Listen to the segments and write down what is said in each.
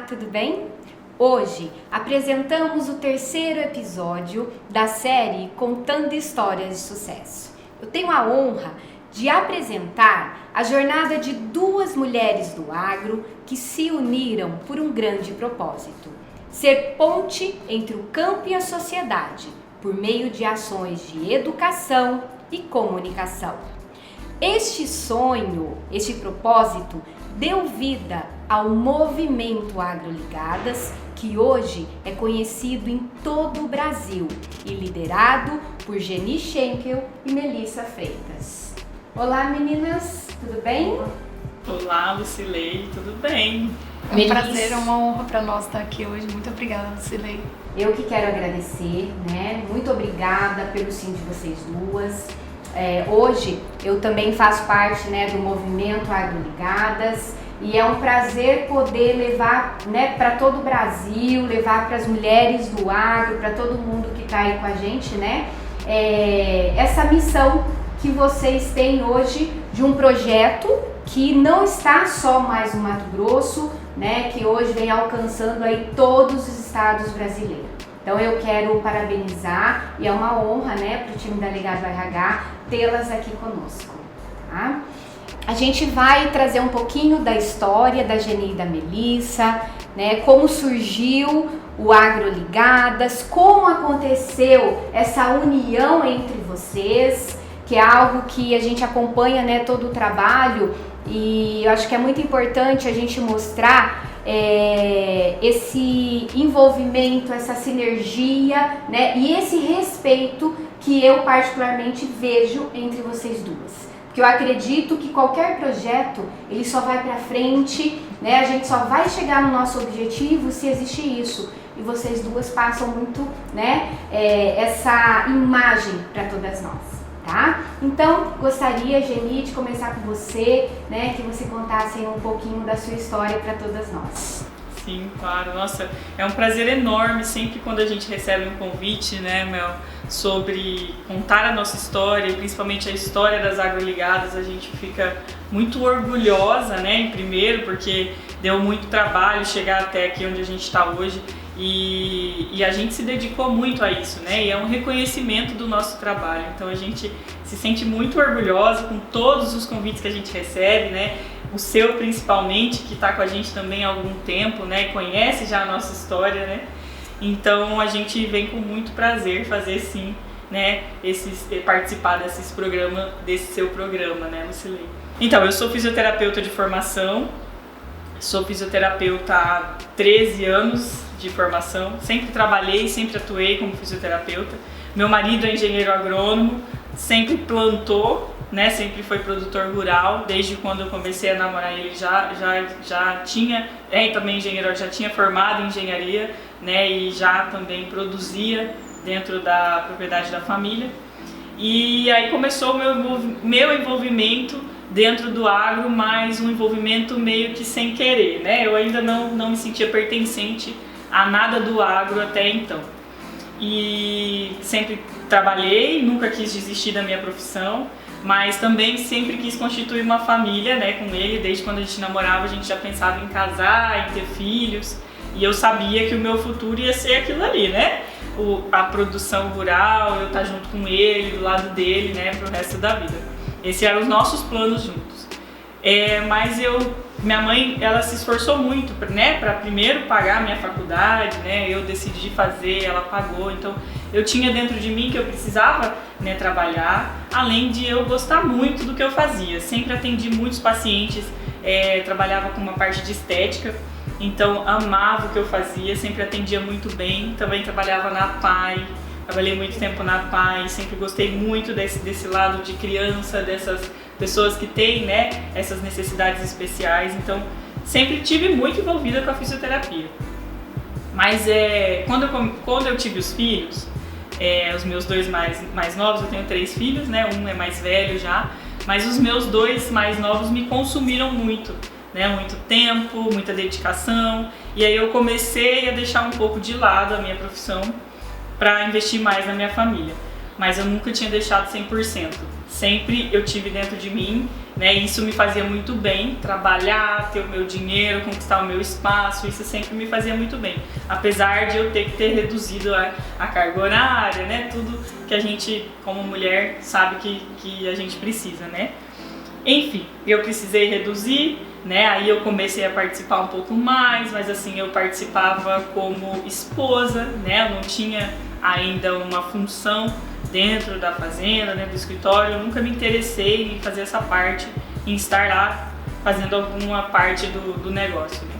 tudo bem? Hoje apresentamos o terceiro episódio da série Contando Histórias de Sucesso. Eu tenho a honra de apresentar a jornada de duas mulheres do agro que se uniram por um grande propósito: ser ponte entre o campo e a sociedade, por meio de ações de educação e comunicação. Este sonho, este propósito, deu vida ao movimento Agroligadas, que hoje é conhecido em todo o Brasil e liderado por Geni Schenkel e Melissa Freitas. Olá meninas, tudo bem? Olá Lucilei, tudo bem? É um prazer, é uma honra para nós estar aqui hoje. Muito obrigada, Lucilei. Eu que quero agradecer, né? Muito obrigada pelo sim de vocês duas. Hoje eu também faço parte, né, do movimento Agroligadas e é um prazer poder levar, né, para todo o Brasil, levar para as mulheres do agro, para todo mundo que está aí com a gente, né, essa missão que vocês têm hoje de um projeto que não está só mais no Mato Grosso, né, que hoje vem alcançando aí todos os estados brasileiros. Então eu quero parabenizar e é uma honra, né, para o time da Legado RH tê-las aqui conosco, tá? A gente vai trazer um pouquinho da história da Geni e da Melissa, né, como surgiu o Agroligadas, como aconteceu essa união entre vocês, que é algo que a gente acompanha, né, todo o trabalho, e eu acho que é muito importante a gente mostrar esse envolvimento, essa sinergia, né, e esse respeito que eu particularmente vejo entre vocês duas. Porque eu acredito que qualquer projeto, ele só vai pra frente, né, a gente só vai chegar no nosso objetivo se existe isso. E vocês duas passam muito, né, essa imagem para todas nós. Tá? Então, gostaria, Geni, de começar com você, né, que você contasse um pouquinho da sua história para todas nós. Sim, claro. Nossa, é um prazer enorme sempre quando a gente recebe um convite, né, Mel, sobre contar a nossa história, principalmente a história das Agroligadas. A gente fica muito orgulhosa, né, em primeiro, porque deu muito trabalho chegar até aqui onde a gente está hoje. E a gente se dedicou muito a isso, né? E é um reconhecimento do nosso trabalho. Então a gente se sente muito orgulhosa com todos os convites que a gente recebe, né? O seu principalmente, que está com a gente também há algum tempo, né? Conhece já a nossa história, né? Então a gente vem com muito prazer fazer sim, né? Participar desse seu programa, né, Lucilei? Então, eu sou fisioterapeuta de formação, sou fisioterapeuta há 13 anos de formação, sempre trabalhei, sempre atuei como fisioterapeuta. Meu marido é engenheiro agrônomo, sempre plantou, né, sempre foi produtor rural, desde quando eu comecei a namorar ele já tinha, também engenheiro, já tinha formado em engenharia, né, e já também produzia dentro da propriedade da família. E aí começou o meu envolvimento dentro do agro, mas um envolvimento meio que sem querer, né, eu ainda não me sentia pertencente a nada do agro até então. E sempre trabalhei, nunca quis desistir da minha profissão, mas também sempre quis constituir uma família, né, com ele. Desde quando a gente namorava, a gente já pensava em casar, em ter filhos, e eu sabia que o meu futuro ia ser aquilo ali, né? A produção rural, eu estar junto com ele, do lado dele, né, pro resto da vida. Esses eram os nossos planos juntos. Mas minha mãe, ela se esforçou muito, né, para primeiro pagar a minha faculdade, né, eu decidi fazer, ela pagou, então eu tinha dentro de mim que eu precisava, né, trabalhar, além de eu gostar muito do que eu fazia. Sempre atendi muitos pacientes, trabalhava com uma parte de estética, então amava o que eu fazia, sempre atendia muito bem. Também trabalhava na PAI, trabalhei muito tempo na PAI, sempre gostei muito desse lado de criança, dessas pessoas que têm, né, essas necessidades especiais, então sempre tive muito envolvida com a fisioterapia. Mas quando eu tive os filhos, os meus dois mais novos, eu tenho 3 filhos, né, um é mais velho já, mas os meus 2 mais novos me consumiram muito, né, muito tempo, muita dedicação, e aí eu comecei a deixar um pouco de lado a minha profissão para investir mais na minha família, mas eu nunca tinha deixado 100%. Sempre eu tive dentro de mim né? Isso me fazia muito bem, trabalhar, ter o meu dinheiro, conquistar o meu espaço, isso sempre me fazia muito bem. Apesar de eu ter que ter reduzido a carga horária, né? Tudo que a gente, como mulher, sabe que a gente precisa, né? Enfim, eu precisei reduzir, né? Aí eu comecei a participar um pouco mais, mas assim, eu participava como esposa, né? Eu não tinha ainda uma função dentro da fazenda, dentro do escritório. Eu nunca me interessei em fazer essa parte, em estar lá fazendo alguma parte do negócio, né?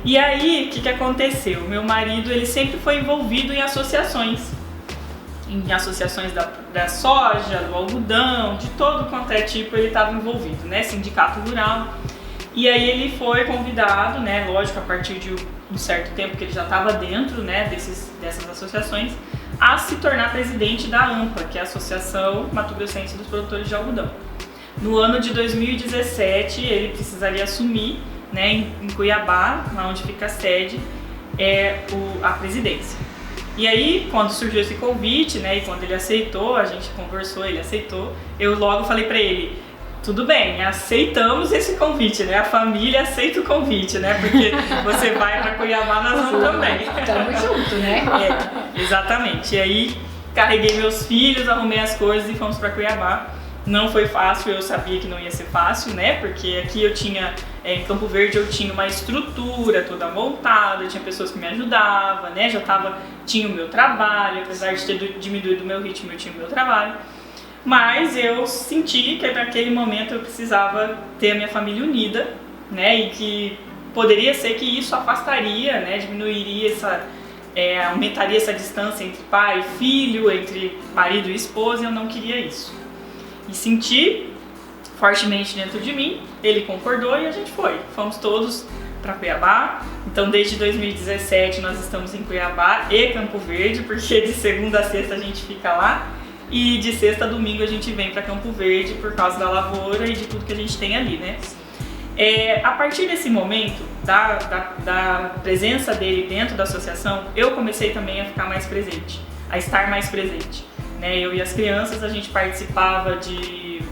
E aí, o que aconteceu? Meu marido, ele sempre foi envolvido em associações da soja, do algodão, de todo quanto é tipo ele estava envolvido, né? Sindicato rural. E aí ele foi convidado, né? Lógico, a partir de um certo tempo que ele já estava dentro, né? Dessas associações, a se tornar presidente da AMPA, que é a Associação Mato Grossense dos Produtores de Algodão. No ano de 2017, ele precisaria assumir, né? Em Cuiabá, lá onde fica a sede, a presidência. E aí, quando surgiu esse convite, né, e quando ele aceitou, a gente conversou, ele aceitou, eu logo falei pra ele, tudo bem, aceitamos esse convite, né, a família aceita o convite, né, porque você vai pra Cuiabá, nós vamos também. Tamo junto, né? Exatamente. E aí, carreguei meus filhos, arrumei as coisas e fomos pra Cuiabá. Não foi fácil, eu sabia que não ia ser fácil, né? Porque aqui eu tinha, em Campo Verde eu tinha uma estrutura toda montada, tinha pessoas que me ajudavam, né? Tinha o meu trabalho, apesar de ter diminuído o meu ritmo, eu tinha o meu trabalho. Mas eu senti que naquele momento eu precisava ter a minha família unida, né? E que poderia ser que isso afastaria, né? Diminuiria aumentaria essa distância entre pai e filho, entre marido e esposa, e eu não queria isso. E senti fortemente dentro de mim, ele concordou e a gente foi. Fomos todos para Cuiabá. Então desde 2017 nós estamos em Cuiabá e Campo Verde, porque de segunda a sexta a gente fica lá e de sexta a domingo a gente vem para Campo Verde por causa da lavoura e de tudo que a gente tem ali, né? A partir desse momento, da presença dele dentro da associação, eu comecei também a ficar mais presente, a estar mais presente. Né, eu e as crianças, a gente participava de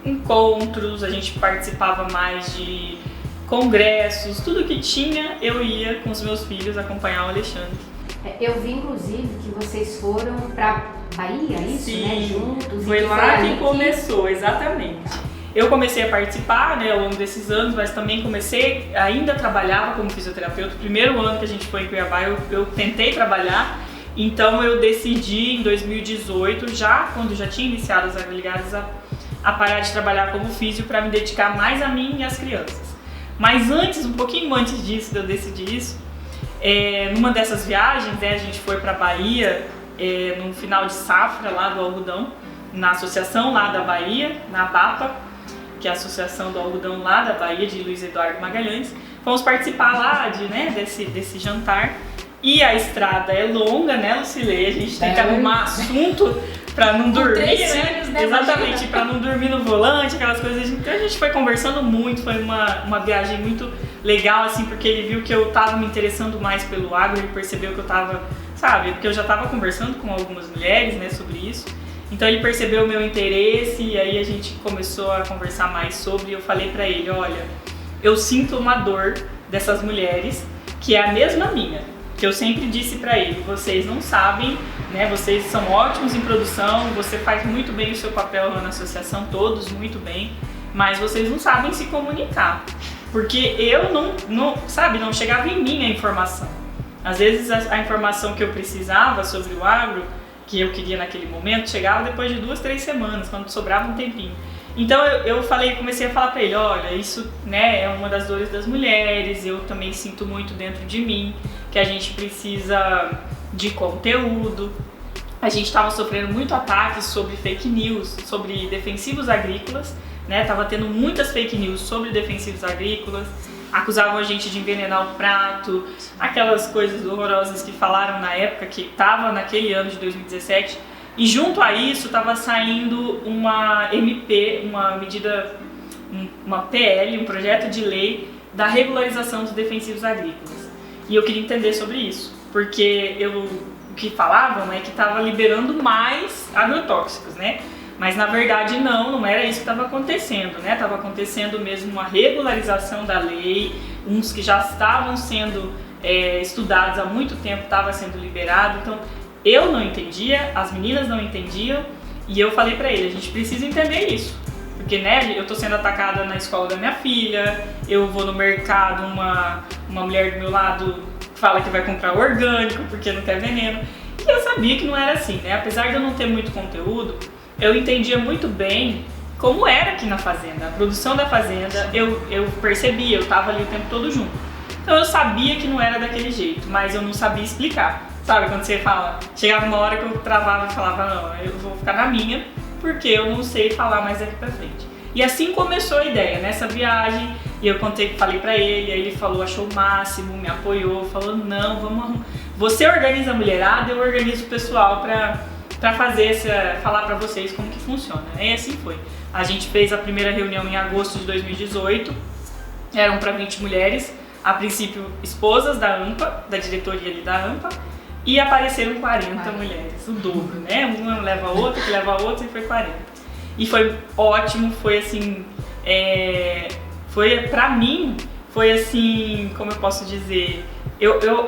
encontros, a gente participava mais de congressos, tudo que tinha eu ia com os meus filhos acompanhar o Alexandre. Eu vi inclusive que vocês foram para Bahia, isso, sim, né, juntos? Foi lá que começou, exatamente. Eu comecei a participar, né, ao longo desses anos, mas também ainda trabalhava como fisioterapeuta. O primeiro ano que a gente foi em Cuiabá, eu tentei trabalhar. Então eu decidi em 2018, quando já tinha iniciado as agroligadas, a parar de trabalhar como físio para me dedicar mais a mim e às crianças. Mas um pouquinho antes disso, de eu decidir isso, numa dessas viagens, né, a gente foi para Bahia, no final de safra lá do algodão, na associação lá da Bahia, na ABAPA, que é a associação do algodão lá da Bahia, de Luiz Eduardo Magalhães. Fomos participar lá desse jantar. E a estrada é longa, né, Lucilei? A gente tem que arrumar assunto pra não dormir, né? Exatamente, pra não dormir no volante, aquelas coisas. Então a gente foi conversando muito, foi uma viagem muito legal, assim, porque ele viu que eu tava me interessando mais pelo agro, ele percebeu que eu tava, sabe, porque eu já tava conversando com algumas mulheres, né, sobre isso. Então ele percebeu o meu interesse e aí a gente começou a conversar mais sobre, e eu falei pra ele, olha, eu sinto uma dor dessas mulheres que é a mesma minha. Que eu sempre disse pra ele, vocês não sabem, né, vocês são ótimos em produção, você faz muito bem o seu papel lá na associação, todos muito bem, mas vocês não sabem se comunicar, porque eu não chegava em mim a informação. Às vezes a informação que eu precisava sobre o agro, que eu queria naquele momento, chegava depois de 2, 3 semanas, quando sobrava um tempinho. Então comecei a falar pra ele, olha, isso, né, é uma das dores das mulheres, eu também sinto muito dentro de mim, que a gente precisa de conteúdo. A gente estava sofrendo muito ataques sobre fake news, sobre defensivos agrícolas, né, tava tendo muitas fake news sobre defensivos agrícolas, acusavam a gente de envenenar o prato, aquelas coisas horrorosas que falaram na época, que estava naquele ano de 2017, e junto a isso estava saindo uma MP, uma PL, um projeto de lei da regularização dos defensivos agrícolas. E eu queria entender sobre isso, porque o que falavam é que estava liberando mais agrotóxicos, né? Mas na verdade não era isso que estava acontecendo, né? Estava acontecendo mesmo uma regularização da lei, uns que já estavam sendo estudados há muito tempo, estava sendo liberado. Então eu não entendia, as meninas não entendiam, e eu falei para ele, a gente precisa entender isso. Porque, né, eu tô sendo atacada na escola da minha filha, eu vou no mercado, uma mulher do meu lado fala que vai comprar orgânico porque não quer veneno. E eu sabia que não era assim, né? Apesar de eu não ter muito conteúdo, eu entendia muito bem como era aqui na fazenda. A produção da fazenda, eu percebia, eu tava ali o tempo todo junto. Então eu sabia que não era daquele jeito, mas eu não sabia explicar. Sabe, quando você fala, chegava uma hora que eu travava e falava, não, eu vou ficar na minha, porque eu não sei falar mais daqui pra frente. E assim começou a ideia, nessa viagem, e eu falei pra ele, aí ele falou, achou o máximo, me apoiou, falou, não, vamos, você organiza a mulherada, eu organizo o pessoal pra falar pra vocês como que funciona. E assim foi. A gente fez a primeira reunião em agosto de 2018, eram pra 20 mulheres, a princípio esposas da AMPA, da diretoria ali da AMPA, e apareceram 40 mulheres, o dobro, né? Uma leva a outra, que leva a outra, e foi 40. E foi ótimo, foi assim, pra mim, foi assim, como eu posso dizer,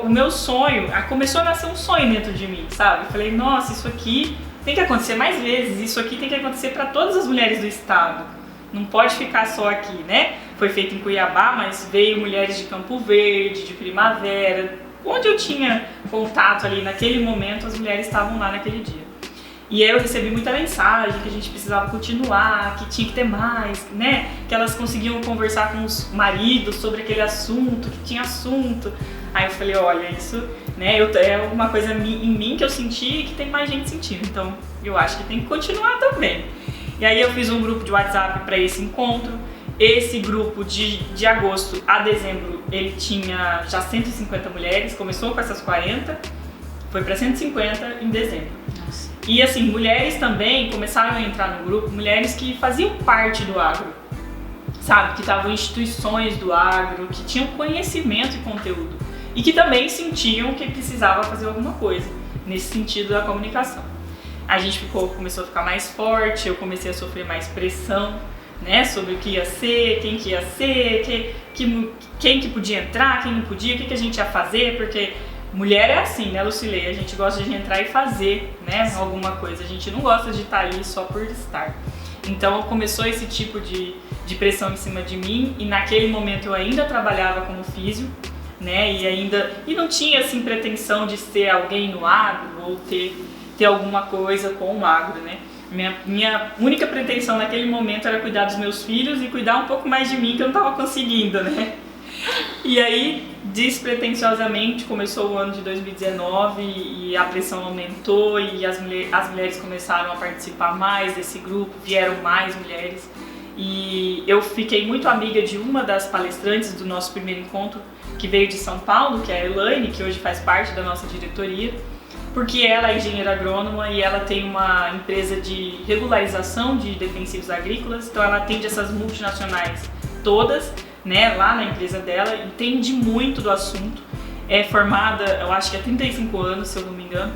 o meu sonho, começou a nascer um sonho dentro de mim, sabe? Eu falei, nossa, isso aqui tem que acontecer mais vezes, isso aqui tem que acontecer para todas as mulheres do estado, não pode ficar só aqui, né? Foi feito em Cuiabá, mas veio mulheres de Campo Verde, de Primavera, onde eu tinha contato ali naquele momento, as mulheres estavam lá naquele dia. E aí eu recebi muita mensagem que a gente precisava continuar, que tinha que ter mais, né? Que elas conseguiam conversar com os maridos sobre aquele assunto, que tinha assunto. Aí eu falei, olha, isso, né, é alguma coisa em mim que eu senti e que tem mais gente sentindo. Então eu acho que tem que continuar também. E aí eu fiz um grupo de WhatsApp para esse encontro. Esse grupo de agosto a dezembro, ele tinha já 150 mulheres, começou com essas 40, foi para 150 em dezembro. Nossa. E assim, mulheres também começaram a entrar no grupo, mulheres que faziam parte do agro, sabe? Que estavam em instituições do agro, que tinham conhecimento e conteúdo. E que também sentiam que precisava fazer alguma coisa, nesse sentido da comunicação. A gente começou a ficar mais forte, eu comecei a sofrer mais pressão, né, sobre o que ia ser, quem que ia ser, quem que podia entrar, quem não podia, o que a gente ia fazer, porque mulher é assim, né, Lucilei? A gente gosta de entrar e fazer, né, alguma coisa, a gente não gosta de estar ali só por estar. Então começou esse tipo de pressão em cima de mim, e naquele momento eu ainda trabalhava como físio, né, e não tinha assim pretensão de ser alguém no agro ou ter alguma coisa com o agro, né. Minha única pretensão naquele momento era cuidar dos meus filhos e cuidar um pouco mais de mim, que eu não estava conseguindo, né? E aí, despretensiosamente, começou o ano de 2019 e a pressão aumentou e as mulheres começaram a participar mais desse grupo, vieram mais mulheres. E eu fiquei muito amiga de uma das palestrantes do nosso primeiro encontro, que veio de São Paulo, que é a Elaine, que hoje faz parte da nossa diretoria. Porque ela é engenheira agrônoma e ela tem uma empresa de regularização de defensivos agrícolas, então ela atende essas multinacionais todas, né, lá na empresa dela, entende muito do assunto, é formada, eu acho que há 35 anos, se eu não me engano.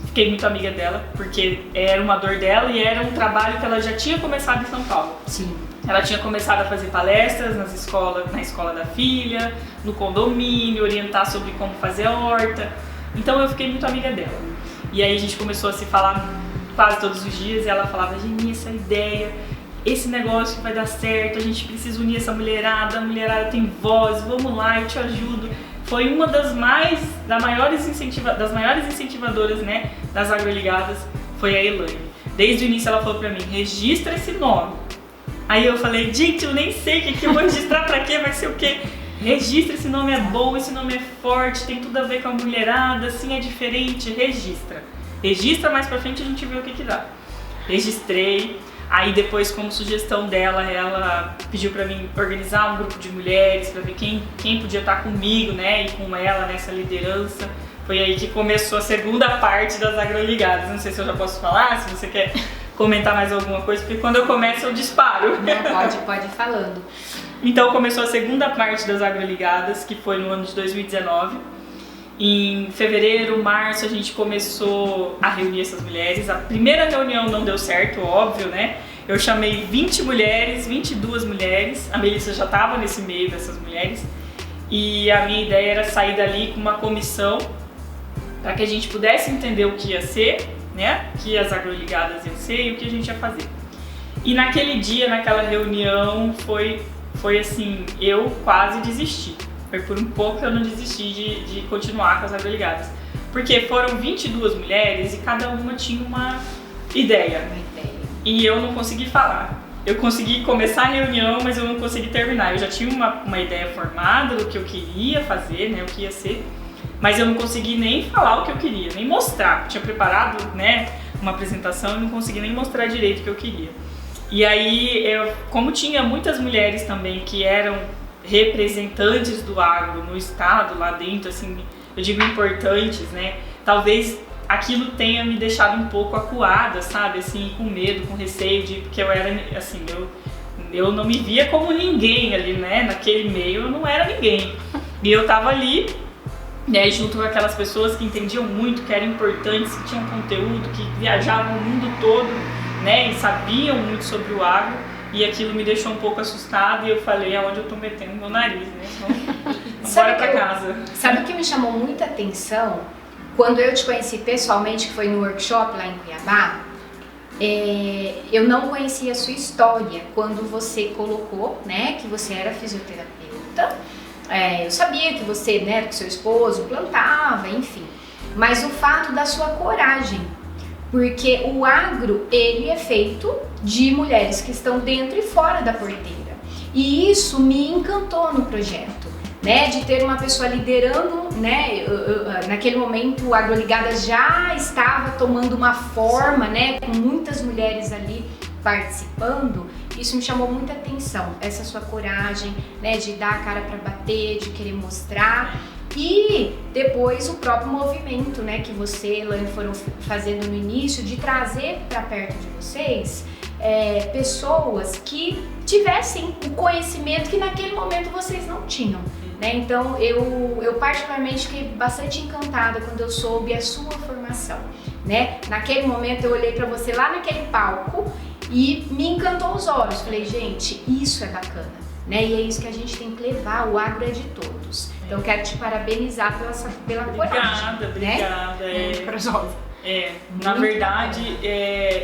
Fiquei muito amiga dela, porque era uma dor dela e era um trabalho que ela já tinha começado em São Paulo. Sim. Ela tinha começado a fazer palestras na escola da filha, no condomínio, orientar sobre como fazer a horta. Então eu fiquei muito amiga dela. E aí a gente começou a se falar quase todos os dias e ela falava, Geni, essa ideia, esse negócio que vai dar certo, a gente precisa unir essa mulherada, a mulherada tem voz, vamos lá, eu te ajudo. Foi uma das maiores incentivadoras, né, das agroligadas, foi a Elaine. Desde o início ela falou pra mim, registra esse nome. Aí eu falei, gente, eu nem sei o que eu vou registrar, pra quê, vai ser o quê? Registra, esse nome é bom, esse nome é forte, tem tudo a ver com a mulherada, assim é diferente, registra. Registra, mais pra frente a gente vê o que dá. Registrei, aí depois, como sugestão dela, ela pediu pra mim organizar um grupo de mulheres, pra ver quem podia estar comigo, né, e com ela nessa liderança. Foi aí que começou a segunda parte das agroligadas. Não sei se eu já posso falar, se você quer comentar mais alguma coisa, porque quando eu começo eu disparo. Não, pode ir falando. Então começou a segunda parte das agroligadas, que foi no ano de 2019. Em fevereiro, março, a gente começou a reunir essas mulheres. A primeira reunião não deu certo, óbvio, né? Eu chamei 20 mulheres, 22 mulheres. A Melissa já estava nesse meio dessas mulheres. E a minha ideia era sair dali com uma comissão para que a gente pudesse entender o que ia ser, né? O que as agroligadas iam ser e o que a gente ia fazer. E naquele dia, naquela reunião, foi assim, eu quase desisti. Foi por um pouco que eu não desisti de continuar com as agroligadas. Porque foram 22 mulheres e cada uma tinha uma ideia. E eu não consegui falar. Eu consegui começar a reunião, mas eu não consegui terminar. Eu já tinha uma ideia formada do que eu queria fazer, né, o que ia ser. Mas eu não consegui nem falar o que eu queria, nem mostrar. Eu tinha preparado, né, uma apresentação e não consegui nem mostrar direito o que eu queria. E aí, como tinha muitas mulheres também que eram representantes do agro no estado, lá dentro, assim, eu digo importantes, né? Talvez aquilo tenha me deixado um pouco acuada, sabe? Assim, com medo, com receio, porque eu era, assim, eu não me via como ninguém ali, né? Naquele meio eu não era ninguém. E eu tava ali, né, junto com aquelas pessoas que entendiam muito, que eram importantes, que tinham conteúdo, que viajavam o mundo todo, né? E sabiam muito sobre o agro. E aquilo me deixou um pouco assustada e eu falei, aonde eu tô metendo meu nariz, né? Então, bora pra casa. Sabe o que me chamou muita atenção? Quando eu te conheci pessoalmente, que foi no workshop lá em Cuiabá, eu não conhecia a sua história. Quando você colocou, né, que você era fisioterapeuta, eu sabia que você, né, com seu esposo, plantava, enfim. Mas o fato da sua coragem, porque o agro, ele é feito de mulheres que estão dentro e fora da porteira. E isso me encantou no projeto, né? De ter uma pessoa liderando, né? Naquele momento o Agroligadas já estava tomando uma forma, né? Com muitas mulheres ali participando. Isso me chamou muita atenção, essa sua coragem, né? De dar a cara para bater, de querer mostrar. E depois o próprio movimento, né, que você e Elaine foram fazendo no início, de trazer para perto de vocês pessoas que tivessem o conhecimento que naquele momento vocês não tinham, né? Então eu particularmente fiquei bastante encantada quando eu soube a sua formação, né? Naquele momento eu olhei para você lá naquele palco e me encantou os olhos. Falei, gente, isso é bacana, né? E é isso que a gente tem que levar, o agro é de todos. Então eu quero te parabenizar pela coragem. Obrigada. Muito corajosa. Na verdade,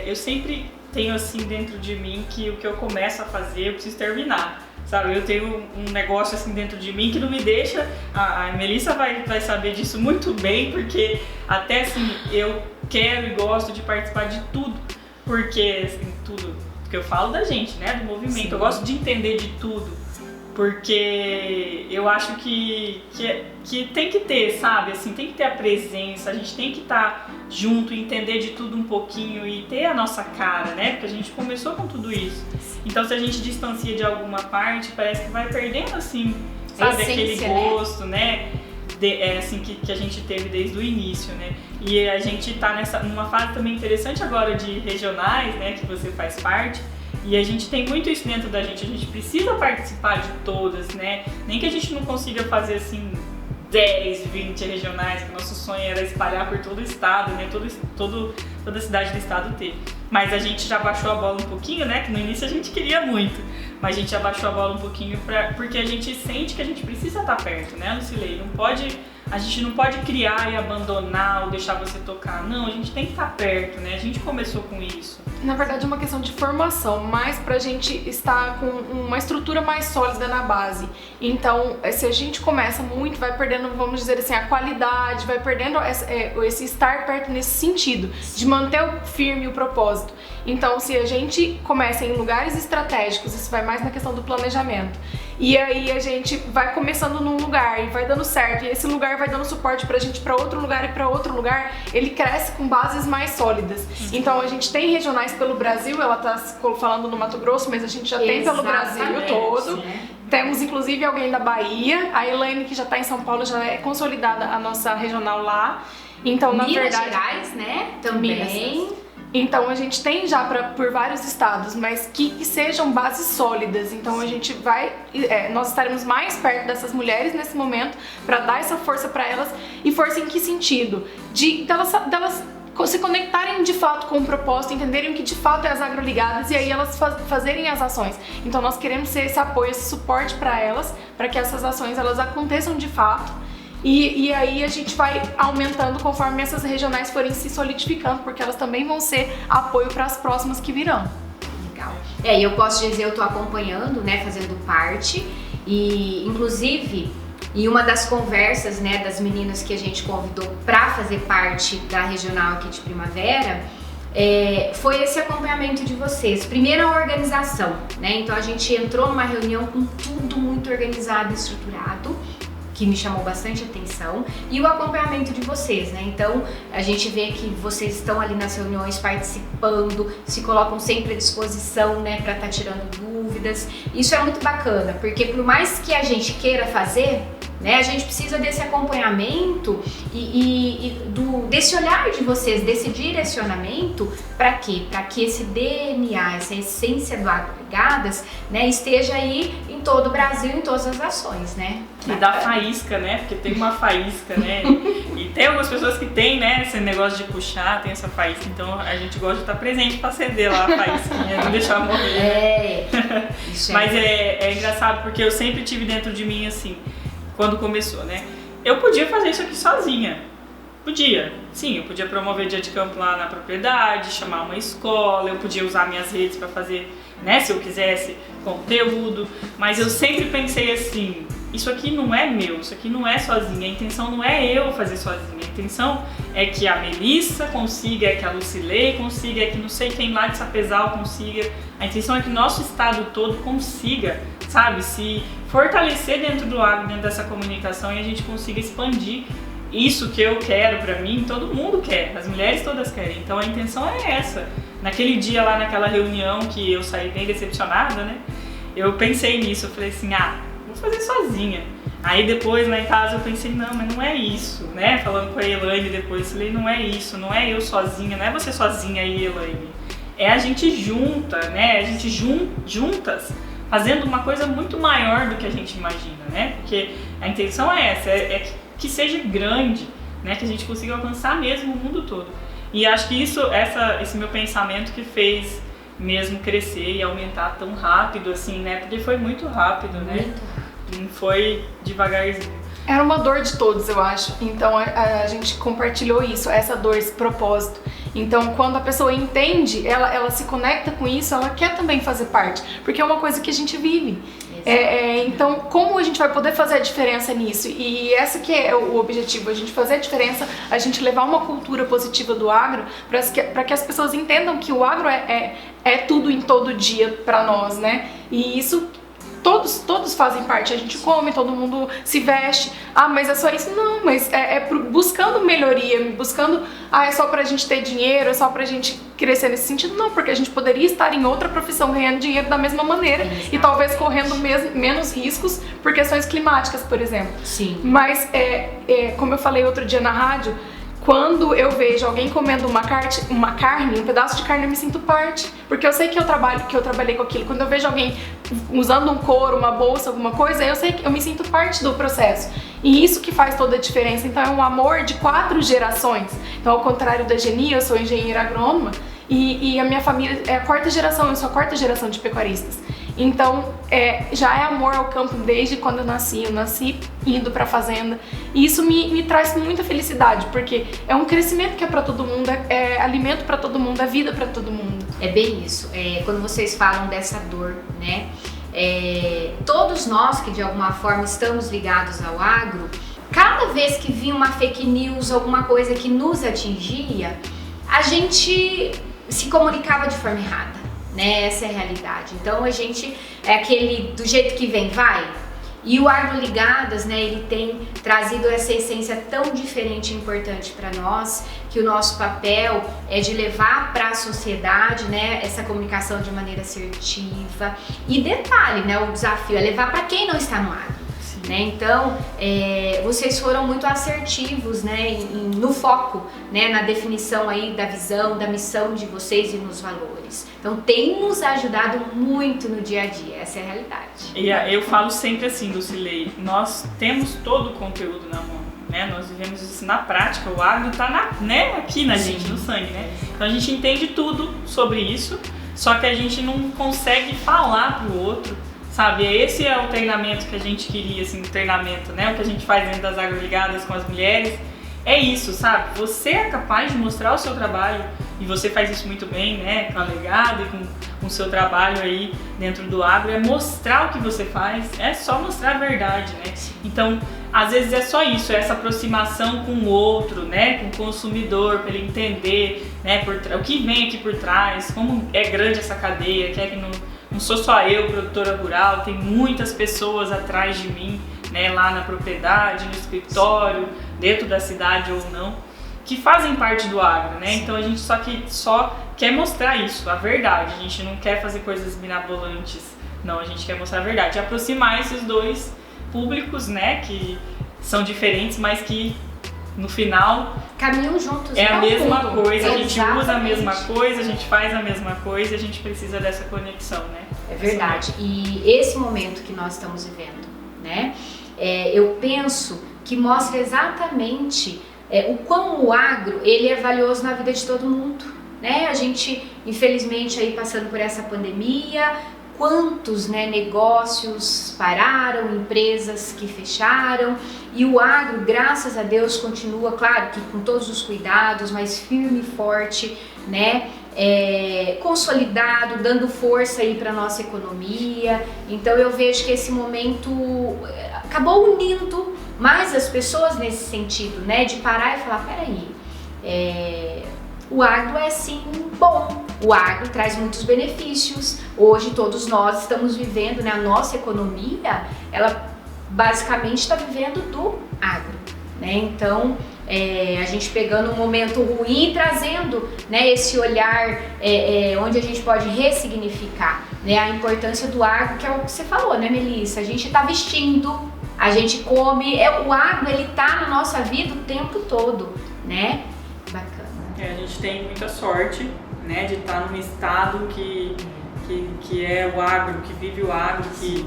eu sempre tenho assim dentro de mim que o que eu começo a fazer eu preciso terminar. Sabe, eu tenho um negócio assim dentro de mim que não me deixa. A Melissa vai saber disso muito bem, porque até assim eu quero e gosto de participar de tudo, porque assim, tudo, porque eu falo da gente, né, do movimento. Sim. Eu gosto de entender de tudo, porque eu acho que tem que ter, sabe, assim, tem que ter a presença, a gente tem que estar junto, entender de tudo um pouquinho e ter a nossa cara, né, porque a gente começou com tudo isso. Então se a gente distancia de alguma parte, parece que vai perdendo, assim, sabe, aquele gosto, né, assim, que a gente teve desde o início, né. E a gente tá numa fase também interessante agora de regionais, né, que você faz parte. E a gente tem muito isso dentro da gente, a gente precisa participar de todas, né? Nem que a gente não consiga fazer assim 10, 20 regionais, que nosso sonho era espalhar por todo o estado, né? Toda a cidade do estado ter. Mas a gente já baixou a bola um pouquinho, né? Que no início a gente queria muito, mas a gente já baixou a bola um pouquinho porque a gente sente que a gente precisa estar perto, né, Lucilei? A gente não pode criar e abandonar ou deixar você tocar. Não, a gente tem que estar perto, né? A gente começou com isso. Na verdade é uma questão de formação, mas pra gente estar com uma estrutura mais sólida na base. Então, se a gente começa muito, vai perdendo, vamos dizer assim, a qualidade, vai perdendo esse estar perto nesse sentido, de manter firme o propósito. Então, se a gente começa em lugares estratégicos, isso vai mais na questão do planejamento. E aí a gente vai começando num lugar e vai dando certo, e esse lugar vai dando suporte pra gente para outro lugar e para outro lugar, ele cresce com bases mais sólidas. Então a gente tem regionais pelo Brasil, ela tá falando no Mato Grosso, mas a gente já tem pelo Brasil todo. Temos inclusive alguém da Bahia, a Elaine, que já tá em São Paulo, já é consolidada a nossa regional lá. Então, na Minas verdade, Gerais, né? Também. Então a gente tem já por vários estados, mas que sejam bases sólidas. Então a gente vai, nós estaremos mais perto dessas mulheres nesse momento para dar essa força para elas. E força em que sentido? Delas se conectarem de fato com o propósito, entenderem o que de fato é as agroligadas e aí elas fazerem as ações. Então nós queremos ser esse apoio, esse suporte para elas, para que essas ações elas aconteçam de fato. E aí a gente vai aumentando conforme essas regionais forem se solidificando, porque elas também vão ser apoio para as próximas que virão. Legal. E eu posso dizer, eu tô acompanhando, né, fazendo parte, e inclusive em uma das conversas, né, das meninas que a gente convidou para fazer parte da regional aqui de Primavera, foi esse acompanhamento de vocês. Primeiro a organização, né? Então a gente entrou numa reunião com tudo muito organizado e estruturado, que me chamou bastante atenção, e o acompanhamento de vocês, né? Então a gente vê que vocês estão ali nas reuniões participando, se colocam sempre à disposição, né, para estar tirando dúvidas. Isso é muito bacana, porque por mais que a gente queira fazer, né, a gente precisa desse acompanhamento desse olhar de vocês, desse direcionamento. Para quê? Para que esse DNA, essa essência do Agroligadas, né, esteja aí em todo o Brasil, em todas as ações, né? E da faísca, né? Porque tem uma faísca, né? E tem algumas pessoas que tem, né, esse negócio de puxar, tem essa faísca. Então a gente gosta de estar presente para acender lá a faísca, não deixar morrer. Mas é engraçado porque eu sempre tive dentro de mim assim, quando começou, né? Eu podia fazer isso aqui sozinha. Podia. Sim, eu podia promover dia de campo lá na propriedade, chamar uma escola, eu podia usar minhas redes para fazer, né, se eu quisesse, conteúdo. Mas eu sempre pensei assim, isso aqui não é meu, isso aqui não é sozinha. A intenção não é eu fazer sozinha. A intenção é que a Melissa consiga, é que a Lucilei consiga, é que não sei quem lá de Sapezal consiga. A intenção é que o nosso estado todo consiga, sabe, se fortalecer dentro do agro, dentro dessa comunicação, e a gente consiga expandir isso que eu quero pra mim, todo mundo quer, as mulheres todas querem. Então a intenção é essa. Naquele dia lá, naquela reunião que eu saí bem decepcionada, né, eu pensei nisso, eu falei assim, vou fazer sozinha. Aí depois lá em casa eu pensei, não, mas não é isso, né, falando com a Elaine depois, eu falei, não é isso, não é eu sozinha, não é você sozinha aí, Elaine. É a gente junta, né, a gente juntas, fazendo uma coisa muito maior do que a gente imagina, né? Porque a intenção é essa, é que seja grande, né? Que a gente consiga alcançar mesmo o mundo todo. E acho que esse meu pensamento que fez mesmo crescer e aumentar tão rápido assim, né? Porque foi muito rápido, né? Não foi devagarzinho. Era uma dor de todos, eu acho. Então a gente compartilhou isso, essa dor, esse propósito. Então quando a pessoa entende, ela se conecta com isso, ela quer também fazer parte, porque é uma coisa que a gente vive. Então como a gente vai poder fazer a diferença nisso? E esse que é o objetivo, a gente fazer a diferença, a gente levar uma cultura positiva do agro para que as pessoas entendam que o agro é tudo em todo dia para nós, né? E isso todos fazem parte, a gente come, todo mundo se veste, mas é só isso? Não, mas buscando melhoria, buscando, é só pra gente ter dinheiro, é só pra gente crescer nesse sentido? Não, porque a gente poderia estar em outra profissão ganhando dinheiro da mesma maneira e talvez correndo menos riscos por questões climáticas, por exemplo. Sim. Mas, como eu falei outro dia na rádio, quando eu vejo alguém comendo uma carne, um pedaço de carne, eu me sinto parte. Porque eu sei que eu trabalhei com aquilo. Quando eu vejo alguém usando um couro, uma bolsa, alguma coisa, eu sei que eu me sinto parte do processo. E isso que faz toda a diferença. Então é um amor de 4 gerações. Então, ao contrário da Geni, eu sou engenheira agrônoma e a minha família é a 4ª geração, eu sou a 4ª geração de pecuaristas. Então, já é amor ao campo desde quando eu nasci indo pra fazenda. E isso me traz muita felicidade, porque é um crescimento que é pra todo mundo, é alimento pra todo mundo, é vida pra todo mundo. É bem isso. Quando vocês falam dessa dor, né? Todos nós que de alguma forma estamos ligados ao agro, cada vez que vinha uma fake news, alguma coisa que nos atingia, a gente se comunicava de forma errada. Né? Essa é a realidade. Então a gente é aquele do jeito que vem, vai. E o Agroligadas, né, ele tem trazido essa essência tão diferente e importante para nós, que o nosso papel é de levar para a sociedade, né, essa comunicação de maneira assertiva. E detalhe, né, o desafio é levar para quem não está no agro. né? Então, vocês foram muito assertivos, né, no foco, né, na definição aí da visão, da missão de vocês e nos valores. Então, tem nos ajudado muito no dia a dia, essa é a realidade. E eu falo sempre assim, Lucilei, nós temos todo o conteúdo na mão, né? Nós vivemos isso na prática, o agro está aqui na gente, no sangue, né? Então a gente entende tudo sobre isso, só que a gente não consegue falar pro outro, sabe? Esse é o treinamento que a gente queria, assim, o treinamento, né? O que a gente faz dentro das Agroligadas com as mulheres, é isso, sabe? Você é capaz de mostrar o seu trabalho, e você faz isso muito bem, né? Com a Legada e com o seu trabalho aí dentro do agro, é mostrar o que você faz, é só mostrar a verdade, né? Então, às vezes é só isso, é essa aproximação com o outro, né? Com o consumidor, para ele entender, né? O que vem aqui por trás, como é grande essa cadeia, que é que não sou só eu, produtora rural, tem muitas pessoas atrás de mim, né? Lá na propriedade, no escritório, dentro da cidade ou não, que fazem parte do agro, né? Então a gente só quer mostrar isso, a verdade. A gente não quer fazer coisas mirabolantes, não. A gente quer mostrar a verdade, aproximar esses dois públicos, né? Que são diferentes, mas que no final caminham juntos. É a mesma coisa. A gente Exatamente. usa a mesma coisa, a gente faz a mesma coisa, a gente precisa dessa conexão, né? É verdade. E esse momento que nós estamos vivendo, né? Eu penso que mostra exatamente o quão o agro ele é valioso na vida de todo mundo, né? A gente, infelizmente, aí passando por essa pandemia, quantos, né, negócios pararam, empresas que fecharam, e o agro, graças a Deus, continua, claro, que com todos os cuidados, mas firme e forte, né? Consolidado, dando força aí para nossa economia. Então eu vejo que esse momento acabou unindo mais as pessoas nesse sentido, né, de parar e falar, peraí, o agro é sim bom, o agro traz muitos benefícios. Hoje todos nós estamos vivendo, né, a nossa economia, ela basicamente está vivendo do agro, né? Então a gente pegando um momento ruim e trazendo, né, esse olhar onde a gente pode ressignificar, né, a importância do agro, que é o que você falou, né, Melissa? A gente está vestindo, a gente come, o agro ele tá na nossa vida o tempo todo, né? Bacana. A gente tem muita sorte, né, de estar num estado que é o agro, que vive o agro, que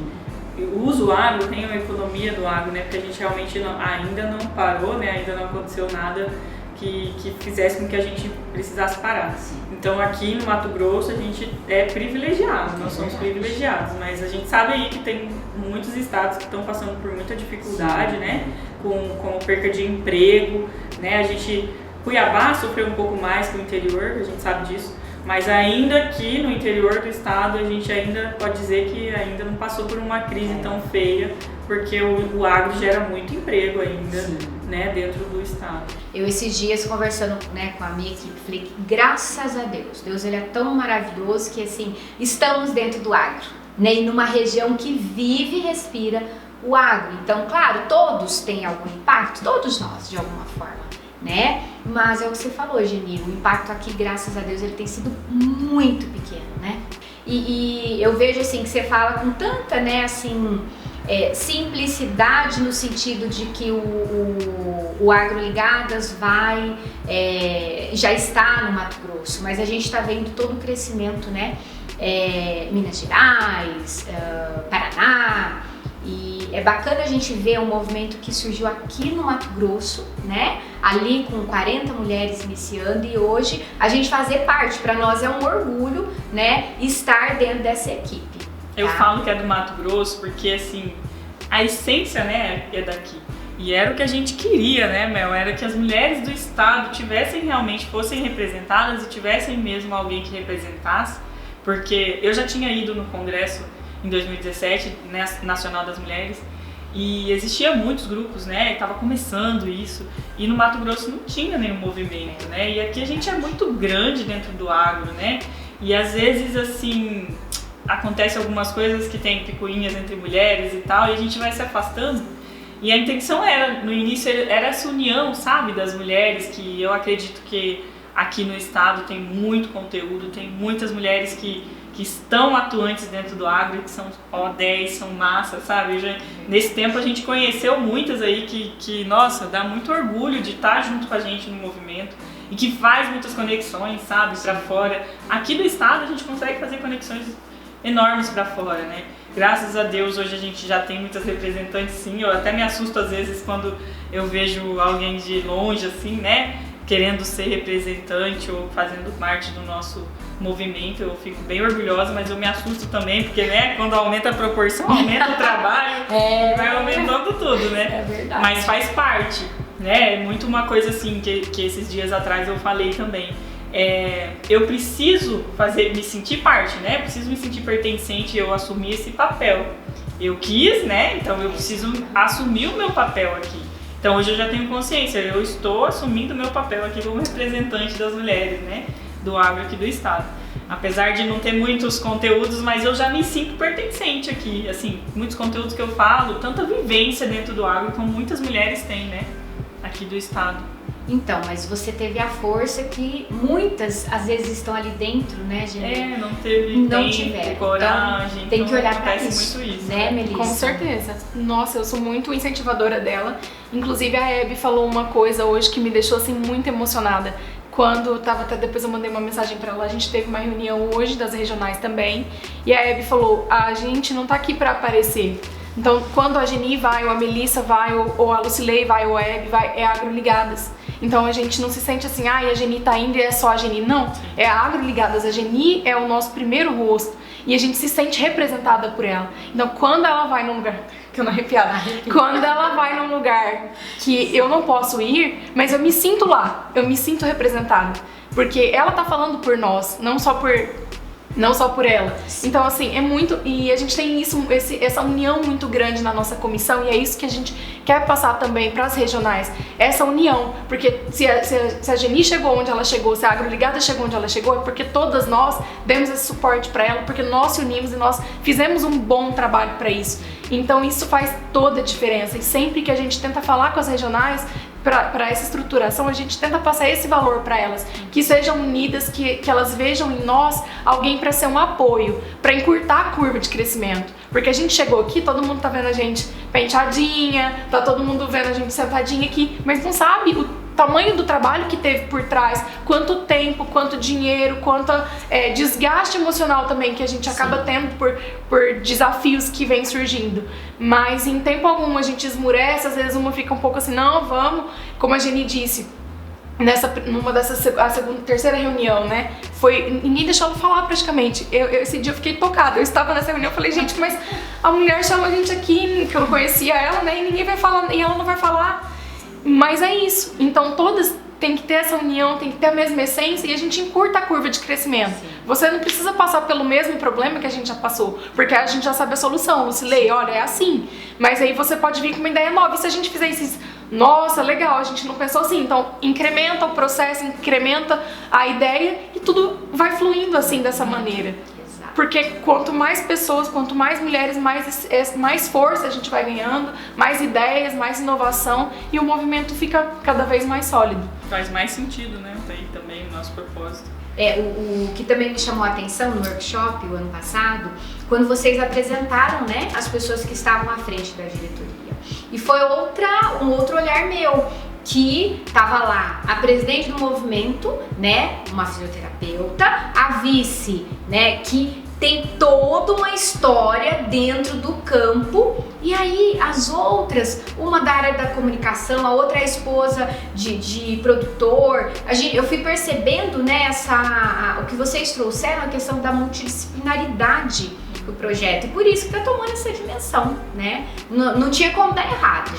usa o agro, tem a economia do agro, né? Porque a gente realmente ainda não parou, né? Ainda não aconteceu nada que fizesse com que a gente precisasse parar. Então aqui no Mato Grosso a gente é privilegiado, nós somos privilegiados, mas a gente sabe aí que tem muitos estados que estão passando por muita dificuldade, né? Com perca de emprego, né? Cuiabá sofreu um pouco mais que o interior, a gente sabe disso, mas ainda aqui no interior do estado a gente ainda pode dizer que ainda não passou por uma crise tão feia, porque o agro gera muito emprego ainda, né, dentro do estado. Eu esses dias conversando, né, com a minha equipe, falei que graças a Deus ele é tão maravilhoso que assim, estamos dentro do agro, né, e numa região que vive e respira o agro. Então, claro, todos têm algum impacto, todos nós de alguma forma, né? Mas é o que você falou, Geni, o impacto aqui, graças a Deus, ele tem sido muito pequeno, né? E eu vejo assim que você fala com tanta, né, assim, simplicidade no sentido de que o Agroligadas já está no Mato Grosso, mas a gente está vendo todo o crescimento, né? Minas Gerais, Paraná. E é bacana a gente ver um movimento que surgiu aqui no Mato Grosso, né? Ali com 40 mulheres iniciando, e hoje a gente fazer parte, para nós é um orgulho, né? Estar dentro dessa equipe. Tá? Eu falo que é do Mato Grosso porque, assim, a essência, né, é daqui. E era o que a gente queria, né, Mel? Era que as mulheres do estado fossem representadas e tivessem mesmo alguém que representasse, porque eu já tinha ido no congresso em 2017, né, Nacional das Mulheres, e existia muitos grupos, né, estava começando isso, e no Mato Grosso não tinha nenhum movimento, né, e aqui a gente é muito grande dentro do agro, né, e às vezes, assim, acontece algumas coisas que tem picuinhas entre mulheres e tal, e a gente vai se afastando, e a intenção no início era essa união, sabe, das mulheres, que eu acredito que aqui no estado tem muito conteúdo, tem muitas mulheres que que estão atuantes dentro do agro, que são O10, são massa, sabe? Nesse tempo a gente conheceu muitas aí que, nossa, dá muito orgulho de estar junto com a gente no movimento e que faz muitas conexões, sabe, para fora. Aqui do estado a gente consegue fazer conexões enormes para fora, né? Graças a Deus hoje a gente já tem muitas representantes, sim. Eu até me assusto às vezes quando eu vejo alguém de longe, assim, né, querendo ser representante ou fazendo parte do nosso movimento. Eu fico bem orgulhosa, mas eu me assusto também, porque, né, quando aumenta a proporção, aumenta o trabalho, vai aumentando tudo, né? É verdade. Mas faz parte, né? É muito uma coisa assim que esses dias atrás eu falei também. Eu preciso me sentir parte, né? Eu preciso me sentir pertencente, eu assumir esse papel. Eu quis, né? Então eu preciso assumir o meu papel aqui. Então hoje eu já tenho consciência, eu estou assumindo o meu papel aqui como representante das mulheres, né? Do agro aqui do estado. Apesar de não ter muitos conteúdos, mas eu já me sinto pertencente aqui. Assim, muitos conteúdos que eu falo, tanta vivência dentro do agro como muitas mulheres têm, né? Aqui do estado. Então, mas você teve a força que muitas, às vezes, estão ali dentro, né, gente? Não teve tempo, tiveram. coragem. Então, tem que olhar pra isso, muito isso, né, Melissa? Com certeza. Nossa, eu sou muito incentivadora dela. Inclusive, a Hebe falou uma coisa hoje que me deixou, assim, muito emocionada. Quando tava, até depois eu mandei uma mensagem pra ela, a gente teve uma reunião hoje das regionais também, e a Hebe falou, a gente não tá aqui pra aparecer. Então, quando a Geni vai, ou a Melissa vai, ou a Lucilei vai, ou a Hebe vai, é agroligadas. Então a gente não se sente assim, a Geni tá indo e é só a Geni. Não, é a agroligadas. A Geni é o nosso primeiro rosto e a gente se sente representada por ela. Então quando ela vai num lugar, que eu não arrepiada, quando ela vai num lugar que eu não posso ir, mas eu me sinto lá, eu me sinto representada. Porque ela tá falando por nós, não só por ela. Então, assim, é muito... E a gente tem essa união muito grande na nossa comissão, e é isso que a gente quer passar também para as regionais. Essa união. Porque se a Geni chegou onde ela chegou, se a Agroligada chegou onde ela chegou, é porque todas nós demos esse suporte para ela, porque nós se unimos e nós fizemos um bom trabalho para isso. Então, isso faz toda a diferença. E sempre que a gente tenta falar com as regionais, para essa estruturação, a gente tenta passar esse valor para elas, que sejam unidas, que elas vejam em nós alguém para ser um apoio, para encurtar a curva de crescimento. Porque a gente chegou aqui, todo mundo tá vendo a gente penteadinha, tá todo mundo vendo a gente sentadinha aqui, mas não sabe o tamanho do trabalho que teve por trás, quanto tempo, quanto dinheiro, quanto desgaste emocional também que a gente acaba tendo por desafios que vem surgindo. Mas em tempo algum a gente esmurece, às vezes uma fica um pouco assim, não, vamos, como a Geni disse, numa terceira reunião, né? Ninguém deixou ela falar praticamente. Esse dia eu fiquei tocada. Eu estava nessa reunião e falei, gente, mas a mulher chama a gente aqui, que eu não conhecia ela, né? E ninguém vai falar, e ela não vai falar. Mas é isso. Então todas têm que ter essa união, tem que ter a mesma essência e a gente encurta a curva de crescimento. Sim. Você não precisa passar pelo mesmo problema que a gente já passou, porque a gente já sabe a solução. Lucilei, olha, é assim. Mas aí você pode vir com uma ideia nova. E se a gente fizer isso, nossa, legal, a gente não pensou assim. Então incrementa o processo, incrementa a ideia e tudo vai fluindo assim dessa maneira. Porque quanto mais pessoas, quanto mais mulheres, mais força a gente vai ganhando, mais ideias, mais inovação e o movimento fica cada vez mais sólido. Faz mais sentido, né? Daí também o nosso propósito. O que também me chamou a atenção no workshop o ano passado, quando vocês apresentaram, né, as pessoas que estavam à frente da diretoria. E foi um outro olhar meu, que estava lá a presidente do movimento, né, uma fisioterapeuta, a vice, né, que tem toda uma história dentro do campo, e aí as outras, uma da área da comunicação, a outra é a esposa de produtor. Eu fui percebendo, né, o que vocês trouxeram, a questão da multidisciplinaridade do projeto, e por isso que tá tomando essa dimensão, né? Não tinha como dar errado.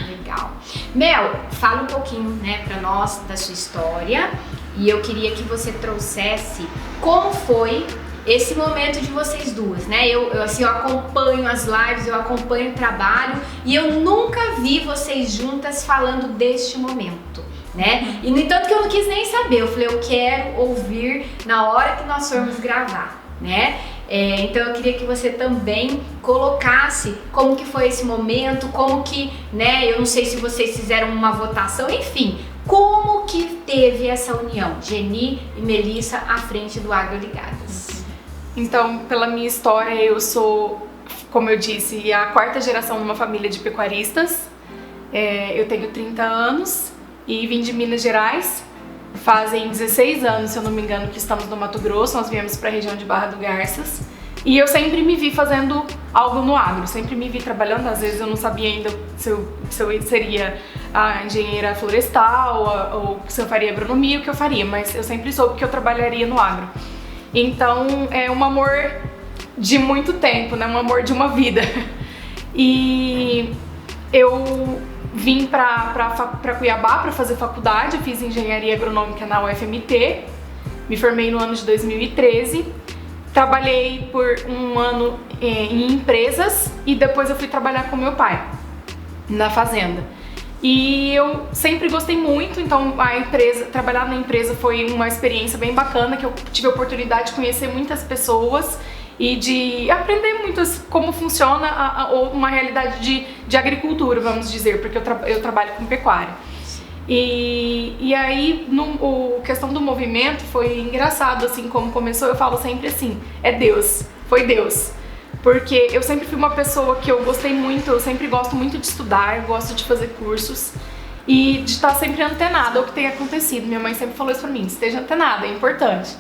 Legal. Mel, fala um pouquinho, né, para nós da sua história, e eu queria que você trouxesse como foi esse momento de vocês duas, né? Eu acompanho as lives, eu acompanho o trabalho e eu nunca vi vocês juntas falando deste momento, né? E no entanto que eu não quis nem saber, eu falei, eu quero ouvir na hora que nós formos gravar, né? Então eu queria que você também colocasse como que foi esse momento, como que, né? Eu não sei se vocês fizeram uma votação, enfim, como que teve essa união, Geni e Melissa à frente do Agroligadas? Então, pela minha história, eu sou, como eu disse, a 4ª geração de uma família de pecuaristas. Eu tenho 30 anos e vim de Minas Gerais. Fazem 16 anos, se eu não me engano, que estamos no Mato Grosso. Nós viemos para a região de Barra do Garças. E eu sempre me vi fazendo algo no agro, sempre me vi trabalhando. Às vezes eu não sabia ainda se eu seria a engenheira florestal ou se eu faria agronomia, o que eu faria, mas eu sempre soube que eu trabalharia no agro. Então é um amor de muito tempo, né? Um amor de uma vida. E eu vim para Cuiabá para fazer faculdade, eu fiz engenharia agronômica na UFMT, me formei no ano de 2013. Trabalhei por um ano em empresas e depois eu fui trabalhar com meu pai na fazenda. E eu sempre gostei muito, então trabalhar na empresa foi uma experiência bem bacana, que eu tive a oportunidade de conhecer muitas pessoas e de aprender muito como funciona uma realidade de agricultura, vamos dizer, porque eu trabalho com pecuária. E aí, a questão do movimento foi engraçado, assim, como começou. Eu falo sempre assim, é Deus, foi Deus. Porque eu sempre fui uma pessoa que eu gostei muito, eu sempre gosto muito de estudar, eu gosto de fazer cursos e de estar sempre antenada ao que tem acontecido. Minha mãe sempre falou isso pra mim, esteja antenada, é importante.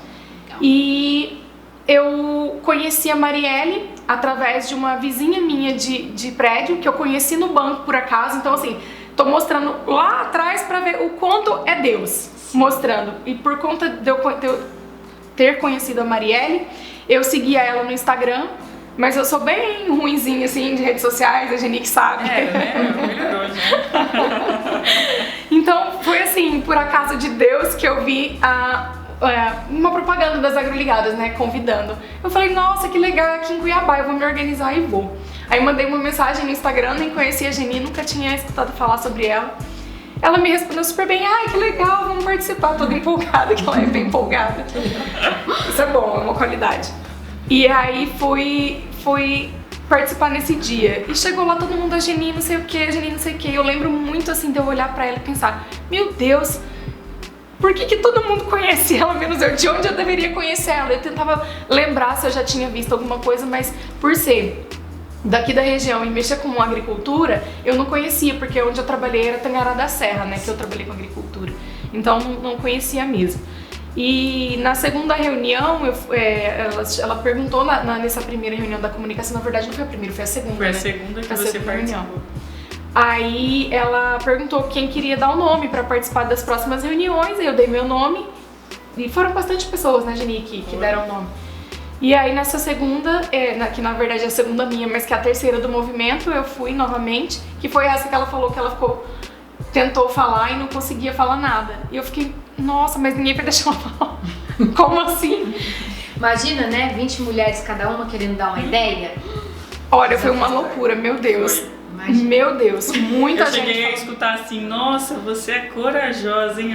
E eu conheci a Marielle através de uma vizinha minha de prédio, que eu conheci no banco por acaso. Então, assim, tô mostrando lá atrás pra ver o quanto é Deus mostrando. E por conta de eu ter conhecido a Marielle, eu seguia ela no Instagram, mas eu sou bem ruinzinha, assim, de redes sociais, a Geni que sabe. Melhorou, né? Então, foi assim, por acaso de Deus, que eu vi uma propaganda das Agroligadas, né, convidando. Eu falei, nossa, que legal, aqui em Cuiabá, eu vou me organizar e vou. Aí mandei uma mensagem no Instagram, nem conhecia a Geni, nunca tinha escutado falar sobre ela. Ela me respondeu super bem, ai, que legal, vamos participar, toda empolgada, que ela é bem empolgada. Isso é bom, é uma qualidade. E aí fui participar nesse dia. E chegou lá todo mundo, a Geni não sei o que, a Geni não sei o que. Eu lembro muito assim de eu olhar pra ela e pensar, meu Deus, por que todo mundo conhece ela, menos eu? De onde eu deveria conhecer ela? Eu tentava lembrar se eu já tinha visto alguma coisa, mas por ser daqui da região e mexer com agricultura, eu não conhecia, porque onde eu trabalhei era Tangará da Serra, né, que eu trabalhei com agricultura. Então não conhecia mesmo. E na segunda reunião, ela perguntou nessa primeira reunião da comunicação, na verdade não foi a primeira, foi a segunda, Foi a né? segunda que você participou. Aí ela perguntou quem queria dar o nome para participar das próximas reuniões, eu dei meu nome, e foram bastante pessoas, né, Geni, que deram o nome. E aí nessa segunda, que na verdade é a segunda minha, mas que é a terceira do movimento, eu fui novamente, que foi essa que ela falou que ela tentou falar e não conseguia falar nada. E eu fiquei, nossa, mas ninguém vai deixar ela falar. Como assim? Imagina, né? 20 mulheres cada uma querendo dar uma ideia. Olha, foi uma loucura, meu Deus. Imagina. Meu Deus, muita gente. Eu cheguei a escutar assim, nossa, você é corajosa, hein?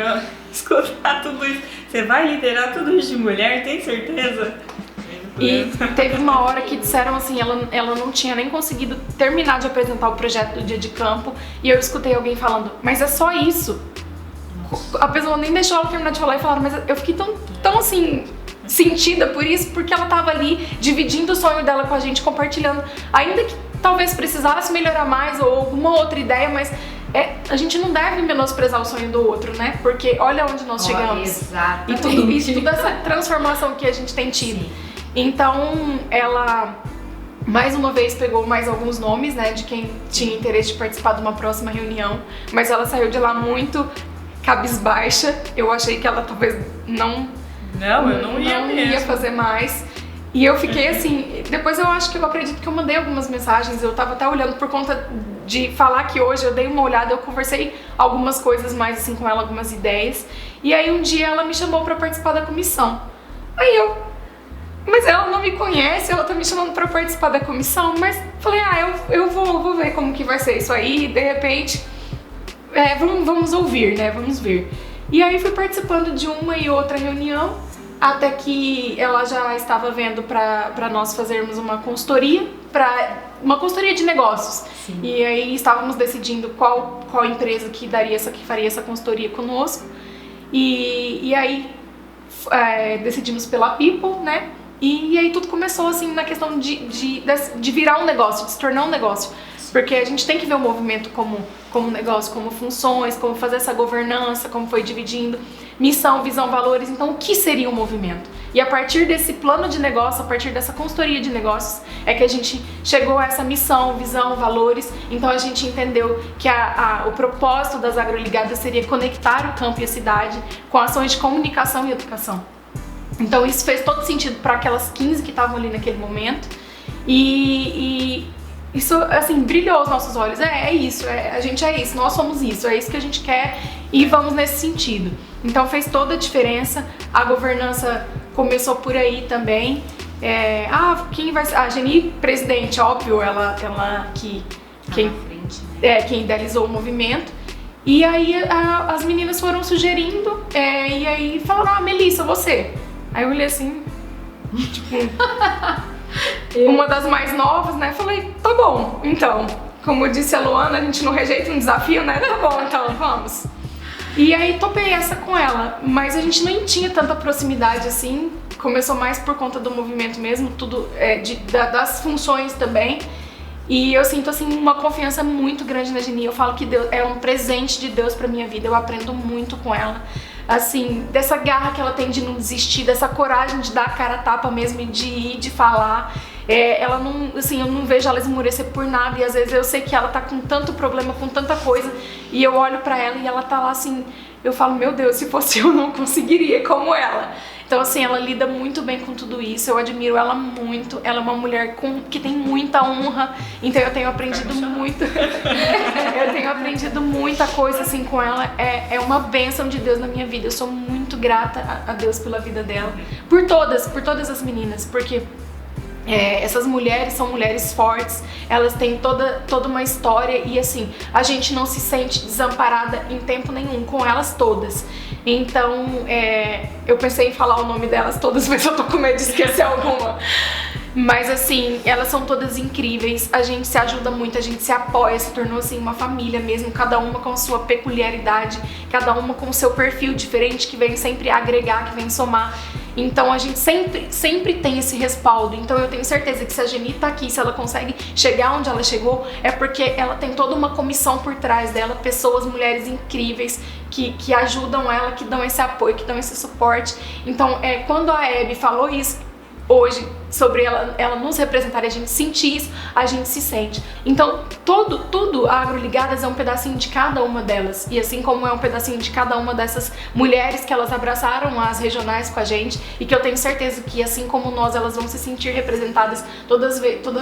Escutar tudo isso. Você vai liderar tudo isso de mulher, tem certeza? E teve uma hora que disseram assim, ela não tinha nem conseguido terminar de apresentar o projeto do dia de campo, e eu escutei alguém falando, mas é só isso? A pessoa nem deixou ela terminar de falar e falaram, mas eu fiquei tão assim, sentida por isso, porque ela tava ali dividindo o sonho dela com a gente, compartilhando, ainda que talvez precisasse melhorar mais ou alguma outra ideia, mas a gente não deve menosprezar o sonho do outro, né? Porque olha onde nós chegamos. Exatamente. E toda essa transformação que a gente tem tido. Sim. Então, ela mais uma vez pegou mais alguns nomes, né, de quem tinha interesse de participar de uma próxima reunião, mas ela saiu de lá muito cabisbaixa. Eu achei que ela talvez eu não ia fazer mais. E eu fiquei assim, depois eu acredito que eu mandei algumas mensagens, eu tava até olhando por conta de falar que hoje eu dei uma olhada, eu conversei algumas coisas mais assim com ela, algumas ideias. E aí um dia ela me chamou pra participar da comissão. Mas ela não me conhece, ela tá me chamando pra participar da comissão, mas falei, eu vou ver como que vai ser isso aí, de repente, vamos ouvir, né, vamos ver. E aí fui participando de uma e outra reunião, até que ela já estava vendo pra nós fazermos uma consultoria de negócios. Sim. E aí estávamos decidindo qual empresa que faria essa consultoria conosco, e aí decidimos pela People, né? E aí tudo começou assim na questão de virar um negócio, de se tornar um negócio. Porque a gente tem que ver o movimento como negócio, como funções, como fazer essa governança, como foi dividindo missão, visão, valores. Então, o que seria um movimento? E a partir desse plano de negócio, a partir dessa consultoria de negócios, é que a gente chegou a essa missão, visão, valores. Então, a gente entendeu que o propósito das Agroligadas seria conectar o campo e a cidade com ações de comunicação e educação. Então, isso fez todo sentido para aquelas 15 que estavam ali naquele momento. E isso, assim, brilhou os nossos olhos. A gente é isso, nós somos isso, é isso que a gente quer e vamos nesse sentido. Então fez toda a diferença, a governança começou por aí também. Quem vai ser? A Geni, presidente, óbvio, ela quem idealizou o movimento. E aí as meninas foram sugerindo, e aí falaram, Melissa, você. Aí eu olhei assim, tipo... Uma das mais novas, né? Falei, tá bom, então. Como disse a Luana, a gente não rejeita um desafio, né? Tá bom, então, vamos. E aí topei essa com ela, mas a gente nem tinha tanta proximidade assim. Começou mais por conta do movimento mesmo, tudo das funções também. E eu sinto assim uma confiança muito grande na Geni. Eu falo que Deus é um presente de Deus pra minha vida. Eu aprendo muito com ela. Assim, dessa garra que ela tem de não desistir, dessa coragem de dar a cara a tapa mesmo e de ir, de falar. Ela não, assim, eu não vejo ela esmorecer por nada, e às vezes eu sei que ela tá com tanto problema, com tanta coisa, e eu olho pra ela e ela tá lá assim, eu falo, meu Deus, se fosse eu não conseguiria como ela. Então assim, ela lida muito bem com tudo isso, eu admiro ela muito, ela é uma mulher que tem muita honra, então eu tenho aprendido muito, eu tenho aprendido muita coisa assim com ela, é uma bênção de Deus na minha vida, eu sou muito grata a Deus pela vida dela, por todas as meninas, porque essas mulheres são mulheres fortes, elas têm toda uma história e assim, a gente não se sente desamparada em tempo nenhum com elas todas. Então, eu pensei em falar o nome delas todas, mas eu tô com medo de esquecer alguma. Mas assim, elas são todas incríveis, a gente se ajuda muito, a gente se apoia, se tornou assim uma família mesmo, cada uma com a sua peculiaridade, cada uma com o seu perfil diferente, que vem sempre agregar, que vem somar. Então a gente sempre tem esse respaldo. Então eu tenho certeza que se a Geni tá aqui, se ela consegue chegar onde ela chegou, é porque ela tem toda uma comissão por trás dela, pessoas, mulheres incríveis que ajudam ela, que dão esse apoio, que dão esse suporte. Então quando a Hebe falou isso hoje, sobre ela nos representar e a gente sentir isso, a gente se sente. Então, tudo a Agroligadas é um pedacinho de cada uma delas. E assim como é um pedacinho de cada uma dessas mulheres que elas abraçaram as regionais com a gente, e que eu tenho certeza que, assim como nós, elas vão se sentir representadas toda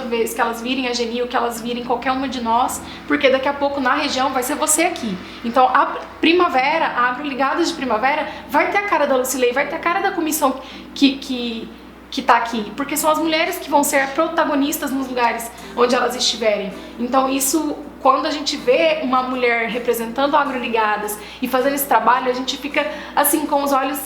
vez que elas virem a Geni, ou que elas virem qualquer uma de nós, porque daqui a pouco na região vai ser você aqui. Então, a Primavera, a Agroligadas de Primavera, vai ter a cara da Lucilei, vai ter a cara da comissão que tá aqui, porque são as mulheres que vão ser protagonistas nos lugares onde elas estiverem. Então isso, quando a gente vê uma mulher representando a Agroligadas e fazendo esse trabalho, a gente fica assim com os olhos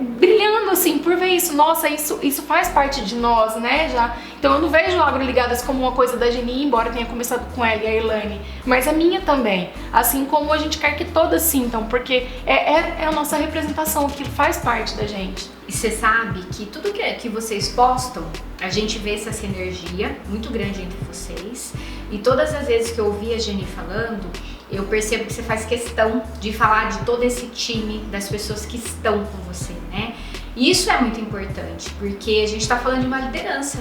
brilhando assim por ver isso. Nossa, isso faz parte de nós, né? Já. Então eu não vejo a Agroligadas como uma coisa da Geni, embora tenha começado com ela e a Elaine, mas a minha também. Assim como a gente quer que todas sintam, porque é a nossa representação, aquilo faz parte da gente. E você sabe que tudo que vocês postam, a gente vê essa sinergia muito grande entre vocês. E todas as vezes que eu ouvi a Geni falando, eu percebo que você faz questão de falar de todo esse time, das pessoas que estão com você, né? E isso é muito importante, porque a gente tá falando de uma liderança,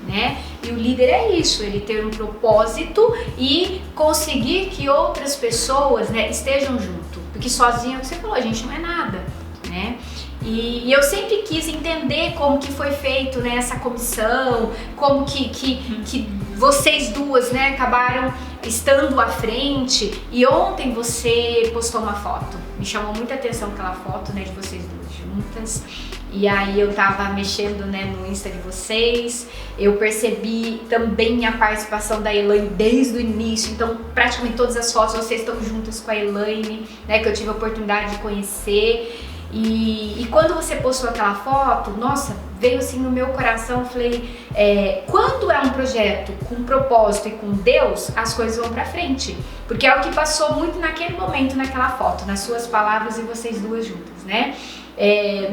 né? E o líder é isso, ele ter um propósito e conseguir que outras pessoas, né, estejam junto. Porque sozinho, é o que você falou, a gente não é nada, né? E eu sempre quis entender como que foi feito, né, essa comissão, como que vocês duas, né, acabaram estando à frente. E ontem você postou uma foto, me chamou muita atenção aquela foto, né, de vocês duas juntas. E aí eu tava mexendo, né, no Insta de vocês, eu percebi também a participação da Elaine desde o início, então praticamente todas as fotos vocês estão juntas com a Elaine, né, que eu tive a oportunidade de conhecer. E quando você postou aquela foto, nossa, veio assim no meu coração, falei, quando é um projeto com propósito e com Deus, as coisas vão pra frente. Porque é o que passou muito naquele momento, naquela foto, nas suas palavras e vocês duas juntas, né?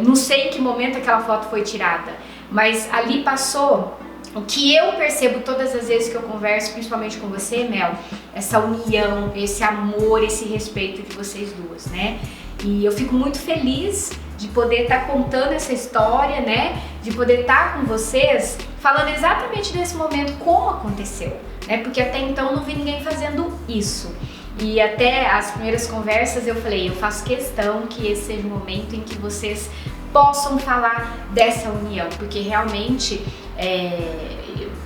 Não sei em que momento aquela foto foi tirada, mas ali passou o que eu percebo todas as vezes que eu converso, principalmente com você, Mel, essa união, esse amor, esse respeito de vocês duas, né? E eu fico muito feliz de poder estar contando essa história, né? De poder estar com vocês falando exatamente desse momento, como aconteceu, né? Porque até então eu não vi ninguém fazendo isso. E até as primeiras conversas eu falei, eu faço questão que esse seja o momento em que vocês possam falar dessa união, porque realmente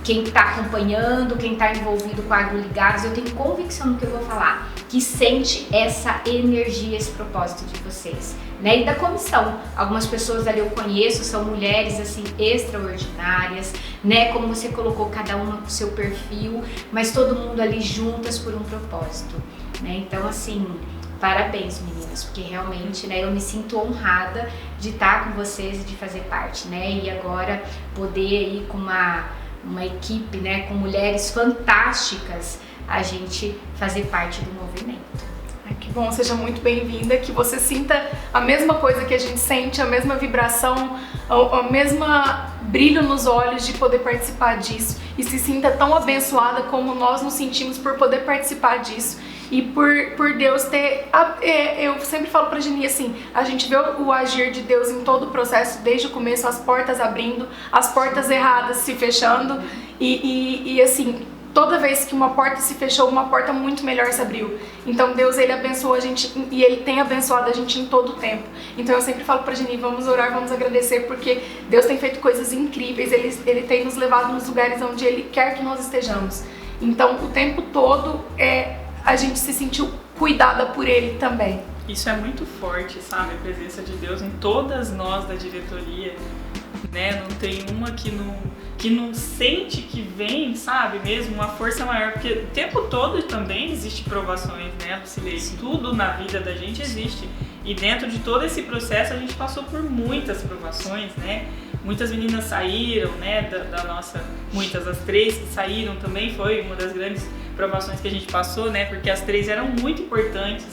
quem está acompanhando, quem está envolvido com a Agroligados, eu tenho convicção no que eu vou falar, que sente essa energia, esse propósito de vocês, né? E da comissão, algumas pessoas ali eu conheço, são mulheres assim extraordinárias, né? Como você colocou, cada uma com o seu perfil, mas todo mundo ali juntas por um propósito, né? Então assim, parabéns, meninas, porque realmente, né, eu me sinto honrada de estar com vocês e de fazer parte, né? E agora poder ir com uma equipe, né, com mulheres fantásticas, a gente fazer parte do movimento. Ai, que bom, seja muito bem-vinda, que você sinta a mesma coisa que a gente sente, a mesma vibração, a mesma brilho nos olhos de poder participar disso e se sinta tão abençoada como nós nos sentimos por poder participar disso. E por Deus ter... eu sempre falo pra Geni assim, a gente vê o agir de Deus em todo o processo, desde o começo, as portas abrindo, as portas erradas se fechando. E assim, toda vez que uma porta se fechou, uma porta muito melhor se abriu. Então Deus, Ele abençoa a gente e Ele tem abençoado a gente em todo o tempo. Então eu sempre falo pra Geni, vamos orar, vamos agradecer, porque Deus tem feito coisas incríveis, Ele tem nos levado nos lugares onde Ele quer que nós estejamos. Então o tempo todo a gente se sentiu cuidada por Ele também. Isso é muito forte, sabe? A presença de Deus em todas nós da diretoria, né? Não tem uma que não sente que vem, sabe? Mesmo uma força maior, porque o tempo todo também existe provações, né, Lucilei? Tudo na vida da gente existe. E dentro de todo esse processo a gente passou por muitas provações, né? Muitas meninas saíram, né, da nossa... Muitas, as 3 que saíram também foi uma das grandes provações que a gente passou, né? Porque as 3 eram muito importantes,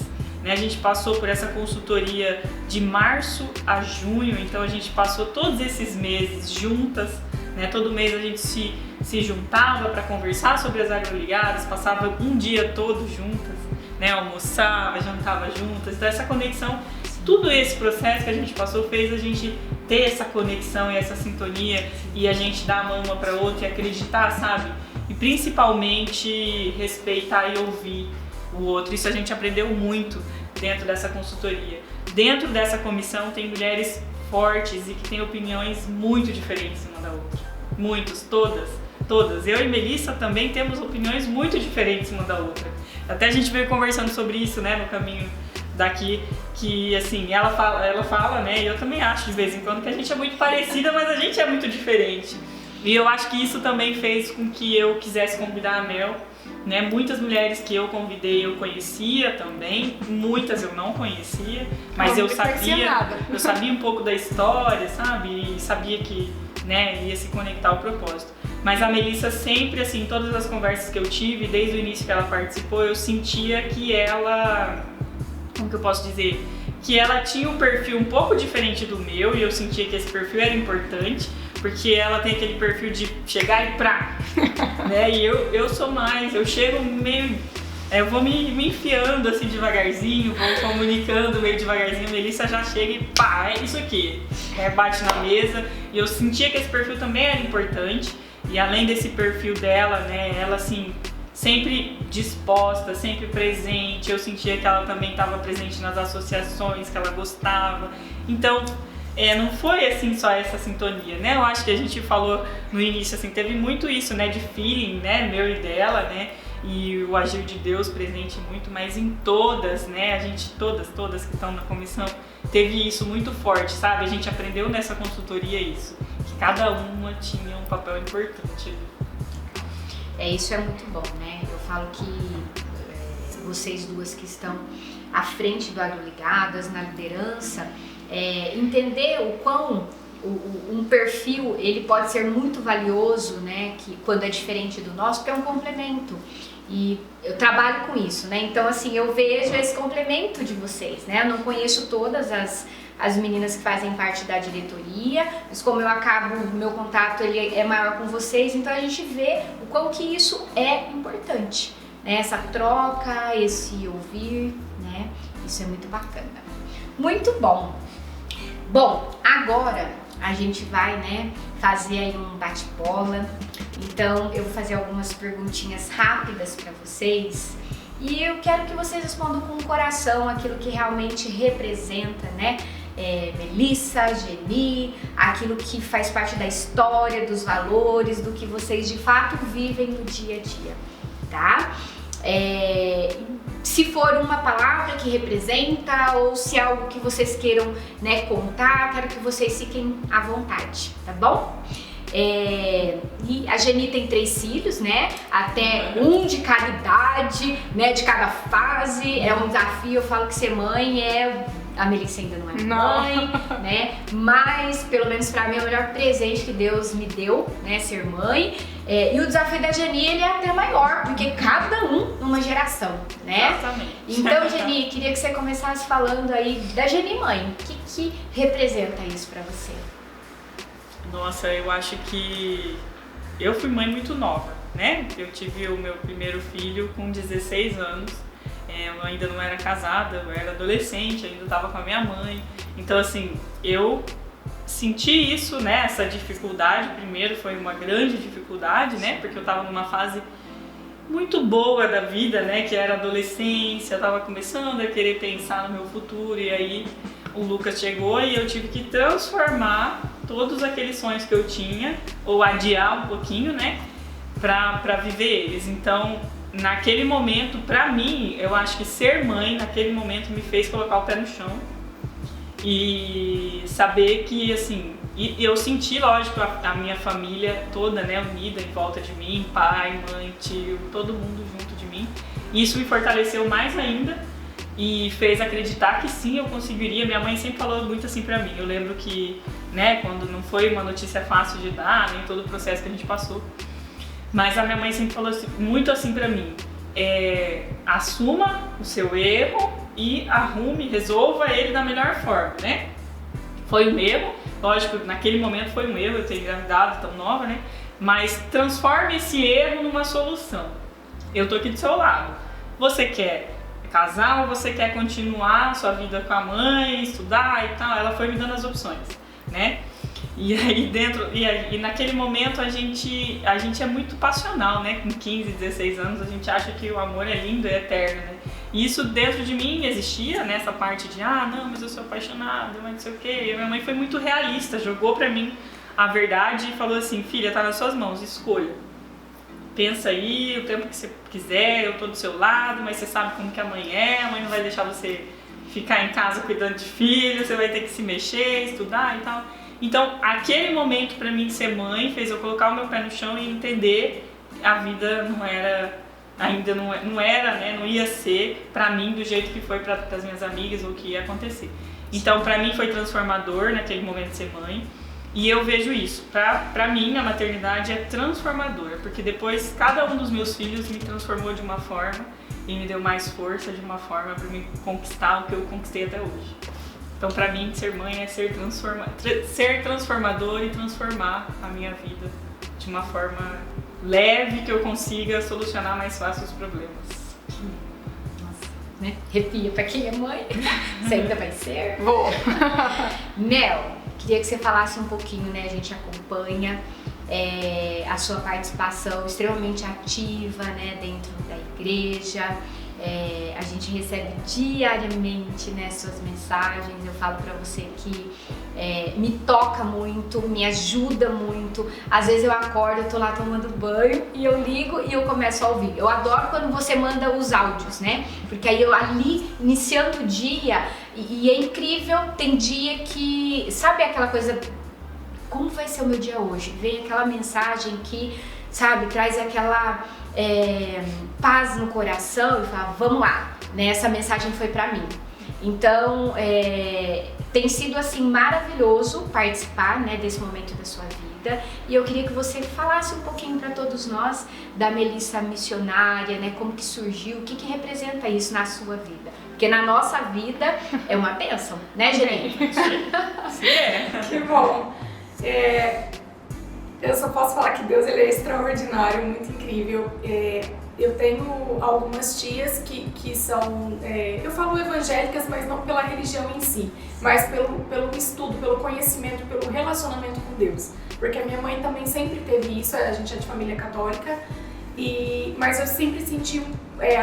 né? A gente passou por essa consultoria de março a junho, então a gente passou todos esses meses juntas, né? Todo mês a gente se juntava para conversar sobre as Agroligadas, passava um dia todo juntas, né? Almoçava, jantava juntas, então essa conexão, tudo esse processo que a gente passou fez a gente ter essa conexão e essa sintonia e a gente dar a mão uma para outra e acreditar, sabe? E principalmente respeitar e ouvir o outro. Isso a gente aprendeu muito dentro dessa consultoria. Dentro dessa comissão tem mulheres fortes e que têm opiniões muito diferentes uma da outra. Muitos, todas. Eu e Melissa também temos opiniões muito diferentes uma da outra. Até a gente veio conversando sobre isso, né, no caminho daqui, que assim, ela fala, né, e eu também acho de vez em quando que a gente é muito parecida, mas a gente é muito diferente. E eu acho que isso também fez com que eu quisesse convidar a Mel, né? Muitas mulheres que eu convidei eu conhecia também, muitas eu não conhecia, mas eu sabia um pouco da história, sabe? E sabia que, né, ia se conectar ao propósito. Mas a Melissa sempre, assim, todas as conversas que eu tive, desde o início que ela participou, eu sentia que ela, como que eu posso dizer? Que ela tinha um perfil um pouco diferente do meu e eu sentia que esse perfil era importante, porque ela tem aquele perfil de chegar e né? E eu sou mais, eu chego meio, eu vou me enfiando assim devagarzinho, vou comunicando meio devagarzinho, a Melissa já chega e pá, é isso aqui, bate na mesa. E eu sentia que esse perfil também era importante, e além desse perfil dela, né, ela assim, sempre disposta, sempre presente, eu sentia que ela também estava presente nas associações que ela gostava, então não foi assim só essa sintonia, né? Eu acho que a gente falou no início, assim, teve muito isso, né, de feeling, né, meu e dela, né, e o agir de Deus presente muito, mas em todas, né, a gente, todas que estão na comissão, teve isso muito forte, sabe? A gente aprendeu nessa consultoria isso, que cada uma tinha um papel importante. Isso é muito bom, né? Eu falo que vocês duas que estão à frente do Agroligadas, na liderança, entender o quão um perfil ele pode ser muito valioso, né, que quando é diferente do nosso, porque é um complemento. E eu trabalho com isso, né? Então assim, eu vejo esse complemento de vocês, né? Eu não conheço todas as meninas que fazem parte da diretoria, mas como eu acabo, o meu contato ele é maior com vocês, então a gente vê o quão que isso é importante, né? Essa troca, esse ouvir, né? Isso é muito bacana. Muito bom. Bom, agora a gente vai, né, fazer aí um bate-bola. Então eu vou fazer algumas perguntinhas rápidas para vocês e eu quero que vocês respondam com o coração aquilo que realmente representa, né, Melissa, Geni, aquilo que faz parte da história, dos valores, do que vocês de fato vivem no dia a dia, tá? Se for uma palavra que representa ou se é algo que vocês queiram, né, contar, quero que vocês fiquem à vontade, tá bom? E a Geni tem 3 filhos, né? Até um de cada idade, né? De cada fase. É um desafio. Eu falo que ser mãe a Melissa ainda não é mãe, né? Mas pelo menos pra mim é o melhor presente que Deus me deu, né? Ser mãe. E o desafio da Geni ele é até maior, porque cada um numa geração, né? Exatamente. Então, Geni, queria que você começasse falando aí da Geni mãe. O que representa isso pra você? Nossa, eu acho que eu fui mãe muito nova, né? Eu tive o meu primeiro filho com 16 anos, eu ainda não era casada, eu era adolescente, ainda estava com a minha mãe. Então, assim, eu senti isso, né? Essa dificuldade, primeiro foi uma grande dificuldade, né? Porque eu estava numa fase muito boa da vida, né? Que era a adolescência, eu estava começando a querer pensar no meu futuro e aí o Lucas chegou e eu tive que transformar todos aqueles sonhos que eu tinha, ou adiar um pouquinho, né, pra viver eles. Então, naquele momento, pra mim, eu acho que ser mãe, naquele momento, me fez colocar o pé no chão e saber que, assim, e eu senti, lógico, a minha família toda, né, unida em volta de mim, pai, mãe, tio, todo mundo junto de mim. E isso me fortaleceu mais ainda e fez acreditar que sim, eu conseguiria. Minha mãe sempre falou muito assim pra mim. Eu lembro que, né, quando não foi uma notícia fácil de dar, nem todo o processo que a gente passou, mas a minha mãe sempre falou assim, muito assim pra mim, assuma o seu erro e arrume, resolva ele da melhor forma, né? Foi um erro, lógico, naquele momento foi um erro, eu ter engravidado tão nova, né? Mas transforme esse erro numa solução. Eu tô aqui do seu lado. Você quer casar ou você quer continuar a sua vida com a mãe, estudar e tal? Ela foi me dando as opções, né? E aí e naquele momento a gente é muito passional, né? Com 15, 16 anos a gente acha que o amor é lindo e eterno, né? E isso dentro de mim existia, né? Essa parte de, não, mas eu sou apaixonada, mas não sei o quê. E a minha mãe foi muito realista, jogou pra mim a verdade e falou assim, filha, tá nas suas mãos, escolha. Pensa aí, o tempo que você quiser, eu tô do seu lado, mas você sabe como que a mãe não vai deixar você ficar em casa cuidando de filho, você vai ter que se mexer, estudar e tal. Então, aquele momento pra mim de ser mãe fez eu colocar o meu pé no chão e entender que a vida não era, né, não ia ser pra mim do jeito que foi pras minhas amigas ou que ia acontecer. Então, pra mim foi transformador naquele momento de ser mãe. E eu vejo isso, pra mim a maternidade é transformadora, porque depois cada um dos meus filhos me transformou de uma forma e me deu mais força de uma forma para me conquistar o que eu conquistei até hoje. Então pra mim ser mãe é ser transformador e transformar a minha vida de uma forma leve que eu consiga solucionar mais fácil os problemas. Nossa, né? Arrepia pra quem é mãe, você ainda vai ser? Vou! Mel, queria que você falasse um pouquinho, né? A gente acompanha a sua participação extremamente ativa, né? Dentro da igreja. A gente recebe diariamente, né, suas mensagens. Eu falo pra você que me toca muito, me ajuda muito. Às vezes eu acordo, eu tô lá tomando banho e eu ligo e eu começo a ouvir. Eu adoro quando você manda os áudios, né? Porque aí eu ali, iniciando o dia, e é incrível, tem dia que, sabe aquela coisa, como vai ser o meu dia hoje? Vem aquela mensagem que, sabe, traz aquela paz no coração e fala, vamos lá, né? Essa mensagem foi pra mim. Então, tem sido assim maravilhoso participar, né, desse momento da sua vida. vida. E eu queria que você falasse um pouquinho para todos nós da Melissa missionária, né? Como que surgiu, o que representa isso na sua vida? Porque na nossa vida é uma bênção, né, Geni? Sim, é. Que bom. Eu só posso falar que Deus ele é extraordinário, muito incrível. Eu tenho algumas tias que são, eu falo evangélicas, mas não pela religião em si, mas pelo estudo, pelo conhecimento, pelo relacionamento com Deus. Porque a minha mãe também sempre teve isso, a gente é de família católica, mas eu sempre senti,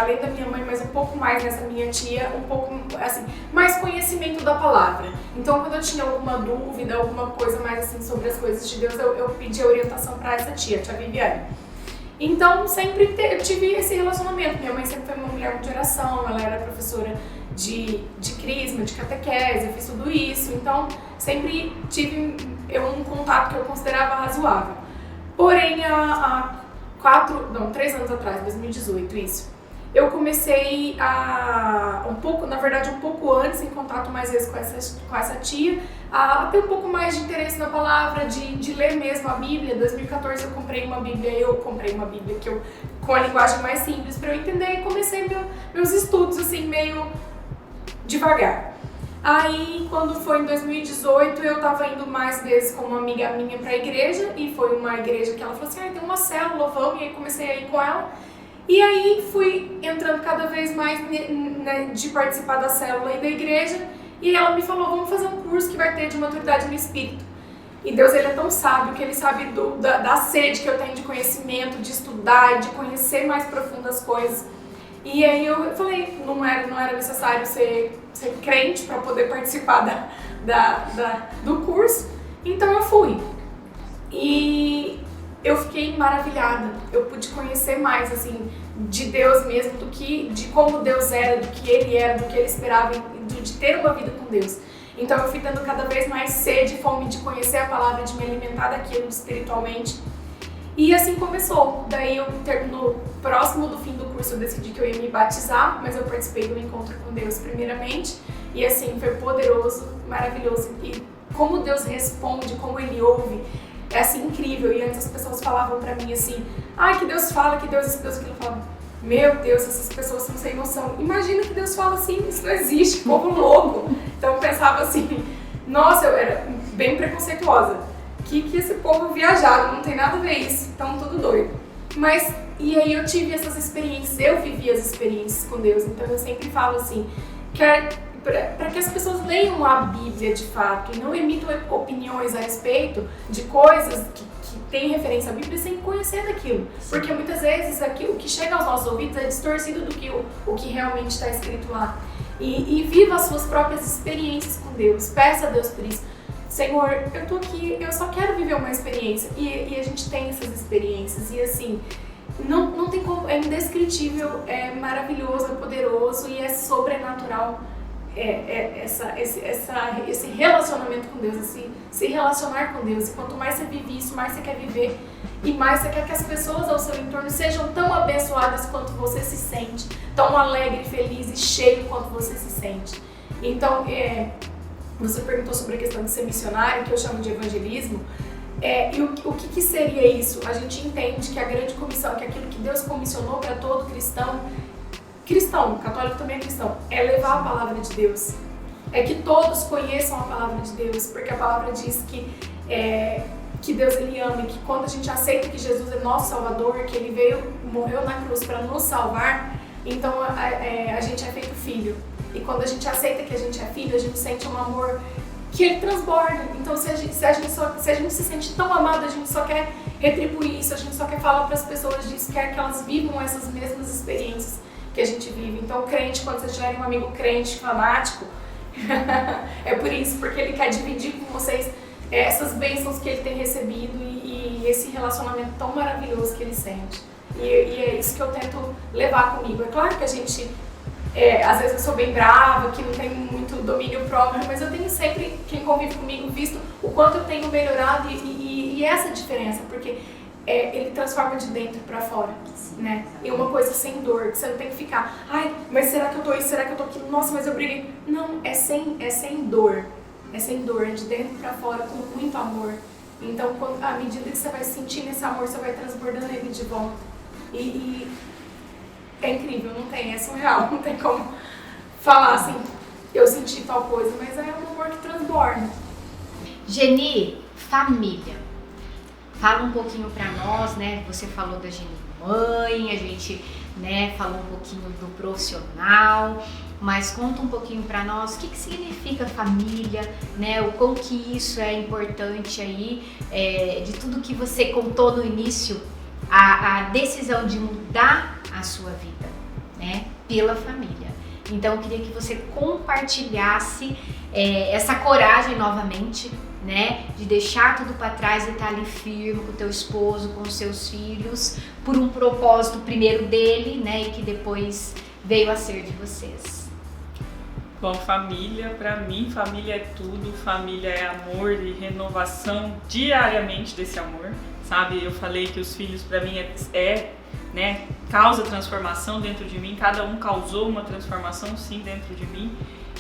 além da minha mãe, mas um pouco mais nessa minha tia, um pouco assim, mais conhecimento da palavra. Então quando eu tinha alguma dúvida, alguma coisa mais assim sobre as coisas de Deus, eu pedia orientação para essa tia Viviane. Então sempre eu tive esse relacionamento. Minha mãe sempre foi uma mulher de oração, ela era professora de crisma, de catequese, eu fiz tudo isso. Então sempre tive um contato que eu considerava razoável. Porém, há 3 anos atrás, 2018, isso, eu comecei um pouco antes, em contato mais vezes com essa tia, a ter um pouco mais de interesse na palavra, de ler mesmo a Bíblia. Em 2014 eu comprei uma Bíblia com a linguagem mais simples para eu entender, e comecei meus estudos assim, meio devagar. Aí, quando foi em 2018, eu tava indo mais vezes com uma amiga minha pra igreja, e foi uma igreja que ela falou assim, tem uma célula, vamos, e aí comecei a ir com ela. E aí fui entrando cada vez mais de participar da célula e da igreja, e ela me falou, vamos fazer um curso que vai ter de maturidade no Espírito. E Deus, ele é tão sábio que ele sabe da sede que eu tenho de conhecimento, de estudar e de conhecer mais profundo as coisas. E aí eu falei, não era necessário ser crente para poder participar do curso, então eu fui. E eu fiquei maravilhada, eu pude conhecer mais assim, de Deus mesmo, de como Deus era, do que Ele era, do que Ele esperava, de ter uma vida com Deus. Então eu fui tendo cada vez mais sede e fome de conhecer a palavra, de me alimentar daquilo espiritualmente. E assim começou. Daí no próximo do fim do curso eu decidi que eu ia me batizar, mas eu participei do encontro com Deus primeiramente. E assim, foi poderoso, maravilhoso. E como Deus responde, como Ele ouve, é assim incrível. E antes as pessoas falavam pra mim assim, que Deus fala, que Deus isso, aquilo. Eu falava, meu Deus, essas pessoas são sem noção. Imagina que Deus fala assim, isso não existe, povo louco. Então eu pensava assim, nossa, eu era bem preconceituosa. Que esse povo viajado, não tem nada a ver isso, estão tudo doido. Mas, e aí eu tive essas experiências, eu vivi as experiências com Deus, então eu sempre falo assim, para que as pessoas leiam a Bíblia de fato e não emitam opiniões a respeito de coisas que têm referência à Bíblia sem conhecer daquilo. Porque muitas vezes o que chega aos nossos ouvidos é distorcido do que o que realmente está escrito lá. E viva as suas próprias experiências com Deus, peça a Deus por isso. Senhor, eu tô aqui, eu só quero viver uma experiência. E a gente tem essas experiências. E assim, não tem como, é indescritível, é maravilhoso, é poderoso e é sobrenatural. Esse relacionamento com Deus, se relacionar com Deus. E quanto mais você vive isso, mais você quer viver. E mais você quer que as pessoas ao seu entorno sejam tão abençoadas quanto você se sente. Tão alegre, feliz e cheio quanto você se sente. Então, você perguntou sobre a questão de ser missionário, que eu chamo de evangelismo. E o que seria isso? A gente entende que a grande comissão, que aquilo que Deus comissionou para todo cristão, católico também é cristão, é levar a palavra de Deus. É que todos conheçam a palavra de Deus, porque a palavra diz que Deus ele ama, e que quando a gente aceita que Jesus é nosso Salvador, que Ele morreu na cruz para nos salvar, então a gente é feito filho. E quando a gente aceita que a gente é filho, a gente sente um amor que ele transborda. Então se a gente se sente tão amado, a gente só quer retribuir isso, a gente só quer falar para as pessoas disso, quer que elas vivam essas mesmas experiências que a gente vive. Então o crente, quando vocês tiverem um amigo crente fanático, é por isso, porque ele quer dividir com vocês essas bênçãos que ele tem recebido e esse relacionamento tão maravilhoso que ele sente. E é isso que eu tento levar comigo. É claro que a gente... às vezes eu sou bem brava, que não tenho muito domínio próprio, mas eu tenho sempre, quem convive comigo, visto o quanto eu tenho melhorado e essa diferença, porque ele transforma de dentro pra fora, né? E uma coisa sem dor, que você não tem que ficar, mas será que eu tô isso, será que eu tô aquilo, nossa, mas eu briguei. Não, é sem dor, é de dentro pra fora, com muito amor. Então, à medida que você vai sentindo esse amor, você vai transbordando ele de volta. E é incrível, não tem, é surreal, não tem como falar assim, eu senti tal coisa, mas é um amor que transborda. Geni, família. Fala um pouquinho pra nós, né? Você falou da Geni mãe, a gente, né, falou um pouquinho do profissional, mas conta um pouquinho pra nós o que significa família, né? O quão que isso é importante aí, de tudo que você contou no início, a decisão de mudar a sua vida, né? Pela família. Então eu queria que você compartilhasse essa coragem novamente, né, de deixar tudo para trás e estar ali firme com o teu esposo, com os seus filhos, por um propósito primeiro dele, né, e que depois veio a ser de vocês. Bom, família, pra mim, família é tudo, família é amor e renovação diariamente desse amor, sabe? Eu falei que os filhos pra mim né, causa transformação dentro de mim, cada um causou uma transformação sim dentro de mim.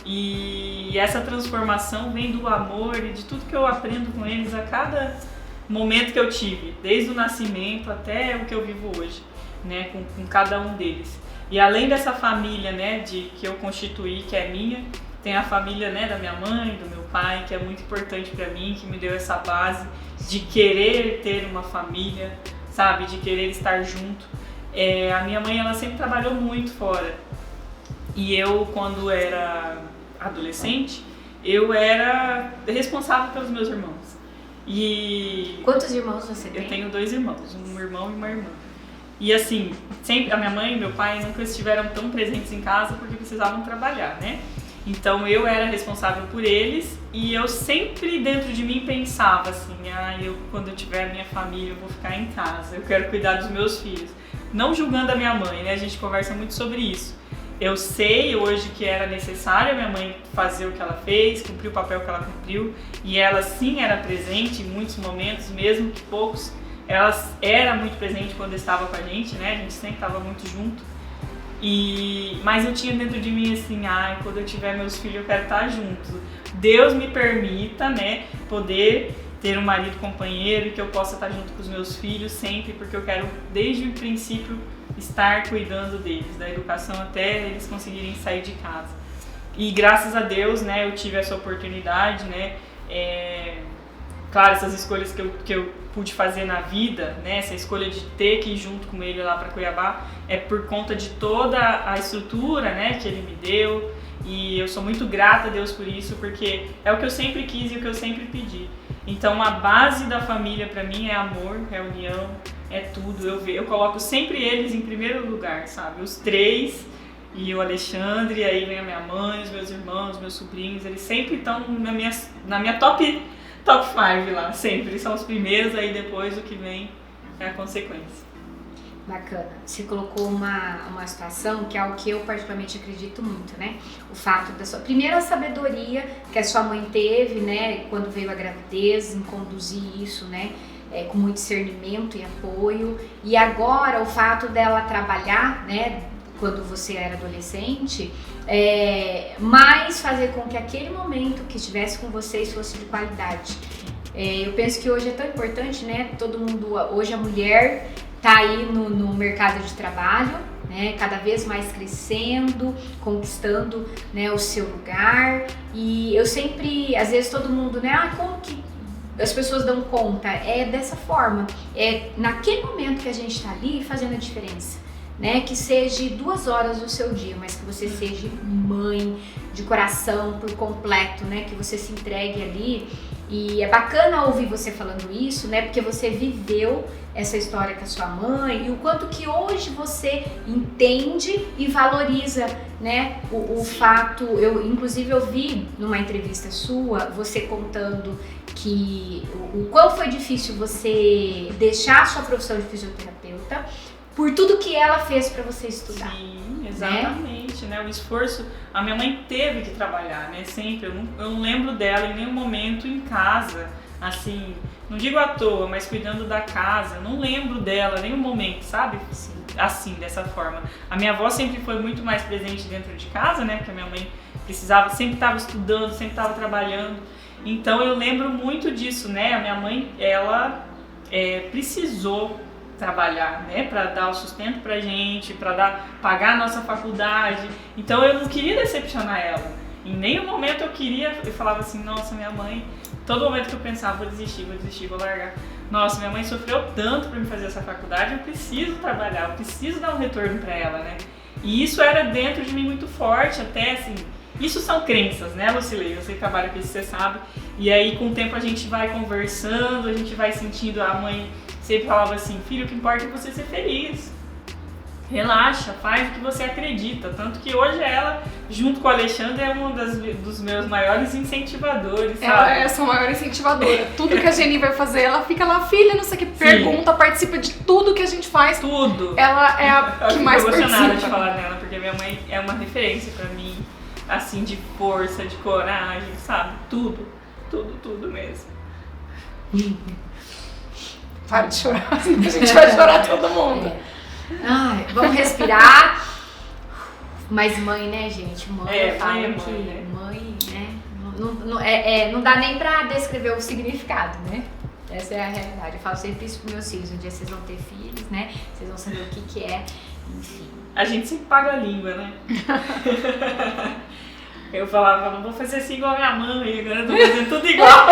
E essa transformação vem do amor e de tudo que eu aprendo com eles a cada momento que eu tive, desde o nascimento até o que eu vivo hoje, né, com cada um deles. E além dessa família, né, que eu constituí, que é minha, tem a família, né, da minha mãe, do meu pai, que é muito importante para mim, que me deu essa base de querer ter uma família, sabe, de querer estar junto. A minha mãe, ela sempre trabalhou muito fora. E eu, quando era adolescente, eu era responsável pelos meus irmãos. E quantos irmãos você tem? Eu tenho 2 irmãos, um irmão e uma irmã. E assim, sempre a minha mãe e meu pai nunca estiveram tão presentes em casa porque precisavam trabalhar, né? Então eu era responsável por eles e eu sempre dentro de mim pensava assim, quando eu tiver a minha família eu vou ficar em casa, eu quero cuidar dos meus filhos. Não julgando a minha mãe, né? A gente conversa muito sobre isso. Eu sei hoje que era necessário a minha mãe fazer o que ela fez, cumprir o papel que ela cumpriu, e ela sim era presente em muitos momentos, mesmo que poucos. Ela era muito presente quando estava com a gente, né? A gente sempre estava muito junto. Mas eu tinha dentro de mim assim, quando eu tiver meus filhos eu quero estar junto. Deus me permita, né, poder ter um marido companheiro e que eu possa estar junto com os meus filhos sempre, porque eu quero desde o princípio estar cuidando deles, da educação até eles conseguirem sair de casa. E graças a Deus, né, eu tive essa oportunidade, né, claro, essas escolhas que eu pude fazer na vida, né, essa escolha de ter que ir junto com ele lá para Cuiabá, é por conta de toda a estrutura, né, que ele me deu, e eu sou muito grata a Deus por isso, porque é o que eu sempre quis e o que eu sempre pedi. Então a base da família para mim é amor, é união, é tudo. Eu coloco sempre eles em primeiro lugar, sabe? Os 3 e o Alexandre, aí vem a minha mãe, os meus irmãos, meus sobrinhos, eles sempre estão na minha top 5 lá, sempre. São os primeiros, aí depois o que vem é a consequência. Bacana. Você colocou uma situação que é algo que eu particularmente acredito muito, né? O fato da sua primeira sabedoria que a sua mãe teve, né, quando veio a gravidez, em conduzir isso, né, com muito discernimento e apoio. E agora o fato dela trabalhar, né, quando você era adolescente, mais fazer com que aquele momento que estivesse com vocês fosse de qualidade. Eu penso que hoje é tão importante, né? Todo mundo, hoje a mulher tá aí no mercado de trabalho, né, cada vez mais crescendo, conquistando, né, o seu lugar. E eu sempre, às vezes todo mundo, né, como que as pessoas dão conta? É dessa forma, é naquele momento que a gente tá ali fazendo a diferença, né, que seja 2 horas do seu dia, mas que você seja mãe de coração por completo, né, que você se entregue ali. E é bacana ouvir você falando isso, né, porque você viveu essa história com a sua mãe e o quanto que hoje você entende e valoriza, né, o fato. Eu inclusive ouvi numa entrevista sua você contando que o quão foi difícil você deixar a sua profissão de fisioterapeuta por tudo que ela fez para você estudar. Sim, exatamente, né? O esforço, a minha mãe teve que trabalhar, né? Sempre, eu não lembro dela em nenhum momento em casa, assim, não digo à toa, mas cuidando da casa, não lembro dela em nenhum momento, sabe? Sim. Assim, dessa forma. A minha avó sempre foi muito mais presente dentro de casa, né? Porque a minha mãe precisava, sempre estava estudando, sempre estava trabalhando. Então eu lembro muito disso, né? A minha mãe, ela precisou trabalhar, né, para dar o sustento pra gente, para pagar a nossa faculdade. Então eu não queria decepcionar ela. Em nenhum momento eu falava assim, nossa, minha mãe, todo momento que eu pensava, vou desistir, vou largar. Nossa, minha mãe sofreu tanto para me fazer essa faculdade, eu preciso trabalhar, eu preciso dar um retorno para ela, né? E isso era dentro de mim muito forte, até assim, isso são crenças, né, Lucilei? Você trabalha com isso, você sabe. E aí com o tempo a gente vai conversando, a gente vai sentindo, a mãe sempre falava assim, filho, o que importa é você ser feliz. Relaxa, faz o que você acredita. Tanto que hoje ela, junto com a Alexandra, é uma dos meus maiores incentivadores, sabe? Ela é a sua maior incentivadora. Tudo que a Geni vai fazer, ela fica lá, filha, não sei o que, pergunta, participa de tudo que a gente faz. Tudo. Ela é a que mais participa. Eu fico emocionada de falar nela, porque minha mãe é uma referência pra mim, assim, de força, de coragem, sabe? Tudo mesmo. Para de chorar, a gente vai chorar todo mundo. Ai, vamos respirar. Mas mãe, né, gente? Mãe, eu falo mãe, que né? mãe, né? Não dá nem pra descrever o significado, né? Essa é a realidade. Eu falo sempre isso pros meus filhos. Um dia vocês vão ter filhos, né? Vocês vão saber o que é, enfim. A gente sempre paga a língua, né? Eu falava, não vou fazer assim igual a minha mãe, agora eu tô fazendo tudo igual.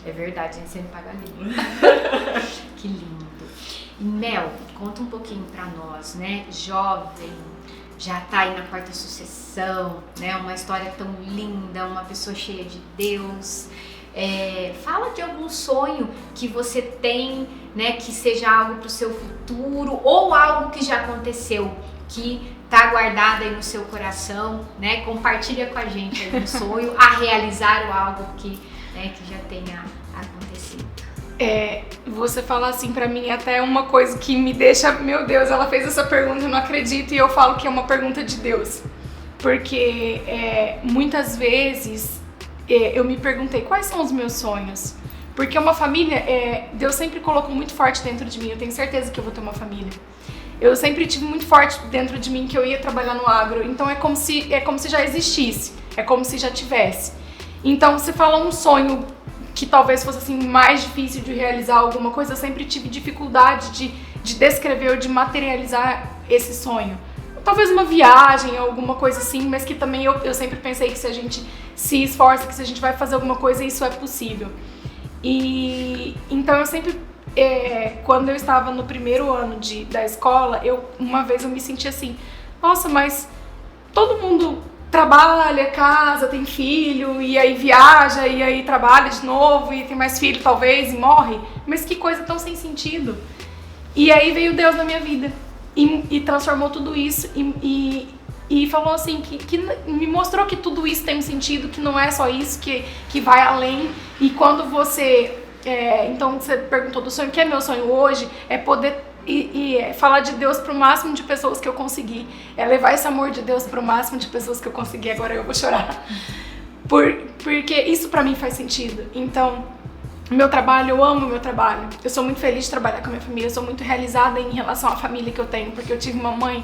É verdade, a gente sempre paga a língua. Que lindo. E Mel, conta um pouquinho pra nós, né? Jovem, já tá aí na quarta sucessão, né? Uma história tão linda, uma pessoa cheia de Deus. Fala de algum sonho que você tem, né? Que seja algo pro seu futuro ou algo que já aconteceu, que tá guardado aí no seu coração, né? Compartilha com a gente aí um sonho a realizar ou algo que já tenha acontecido. Você falar assim pra mim até uma coisa que me deixa, meu Deus, ela fez essa pergunta, eu não acredito, e eu falo que é uma pergunta de Deus. Porque muitas vezes eu me perguntei quais são os meus sonhos. Porque uma família, Deus sempre colocou muito forte dentro de mim, eu tenho certeza que eu vou ter uma família. Eu sempre tive muito forte dentro de mim que eu ia trabalhar no agro, então é como se já existisse, é como se já tivesse. Então, você fala um sonho que talvez fosse assim mais difícil de realizar alguma coisa, eu sempre tive dificuldade de descrever ou de materializar esse sonho. Talvez uma viagem, alguma coisa assim, mas que também eu sempre pensei que se a gente se esforça, que se a gente vai fazer alguma coisa, isso é possível. E então eu sempre, quando eu estava no primeiro ano da escola, uma vez eu me senti assim, nossa, mas todo mundo trabalha, casa, tem filho, e aí viaja, e aí trabalha de novo, e tem mais filho talvez, e morre. Mas que coisa tão sem sentido. E aí veio Deus na minha vida, e transformou tudo isso, e falou assim, que me mostrou que tudo isso tem um sentido, que não é só isso, que vai além. E quando você, então você perguntou do sonho, que é meu sonho hoje, é poder falar de Deus pro máximo de pessoas que eu conseguir, levar esse amor de Deus pro máximo de pessoas que eu conseguir. Agora eu vou chorar, porque isso pra mim faz sentido. Então, meu trabalho, eu amo meu trabalho, eu sou muito feliz de trabalhar com a minha família, eu sou muito realizada em relação à família que eu tenho, porque eu tive uma mãe,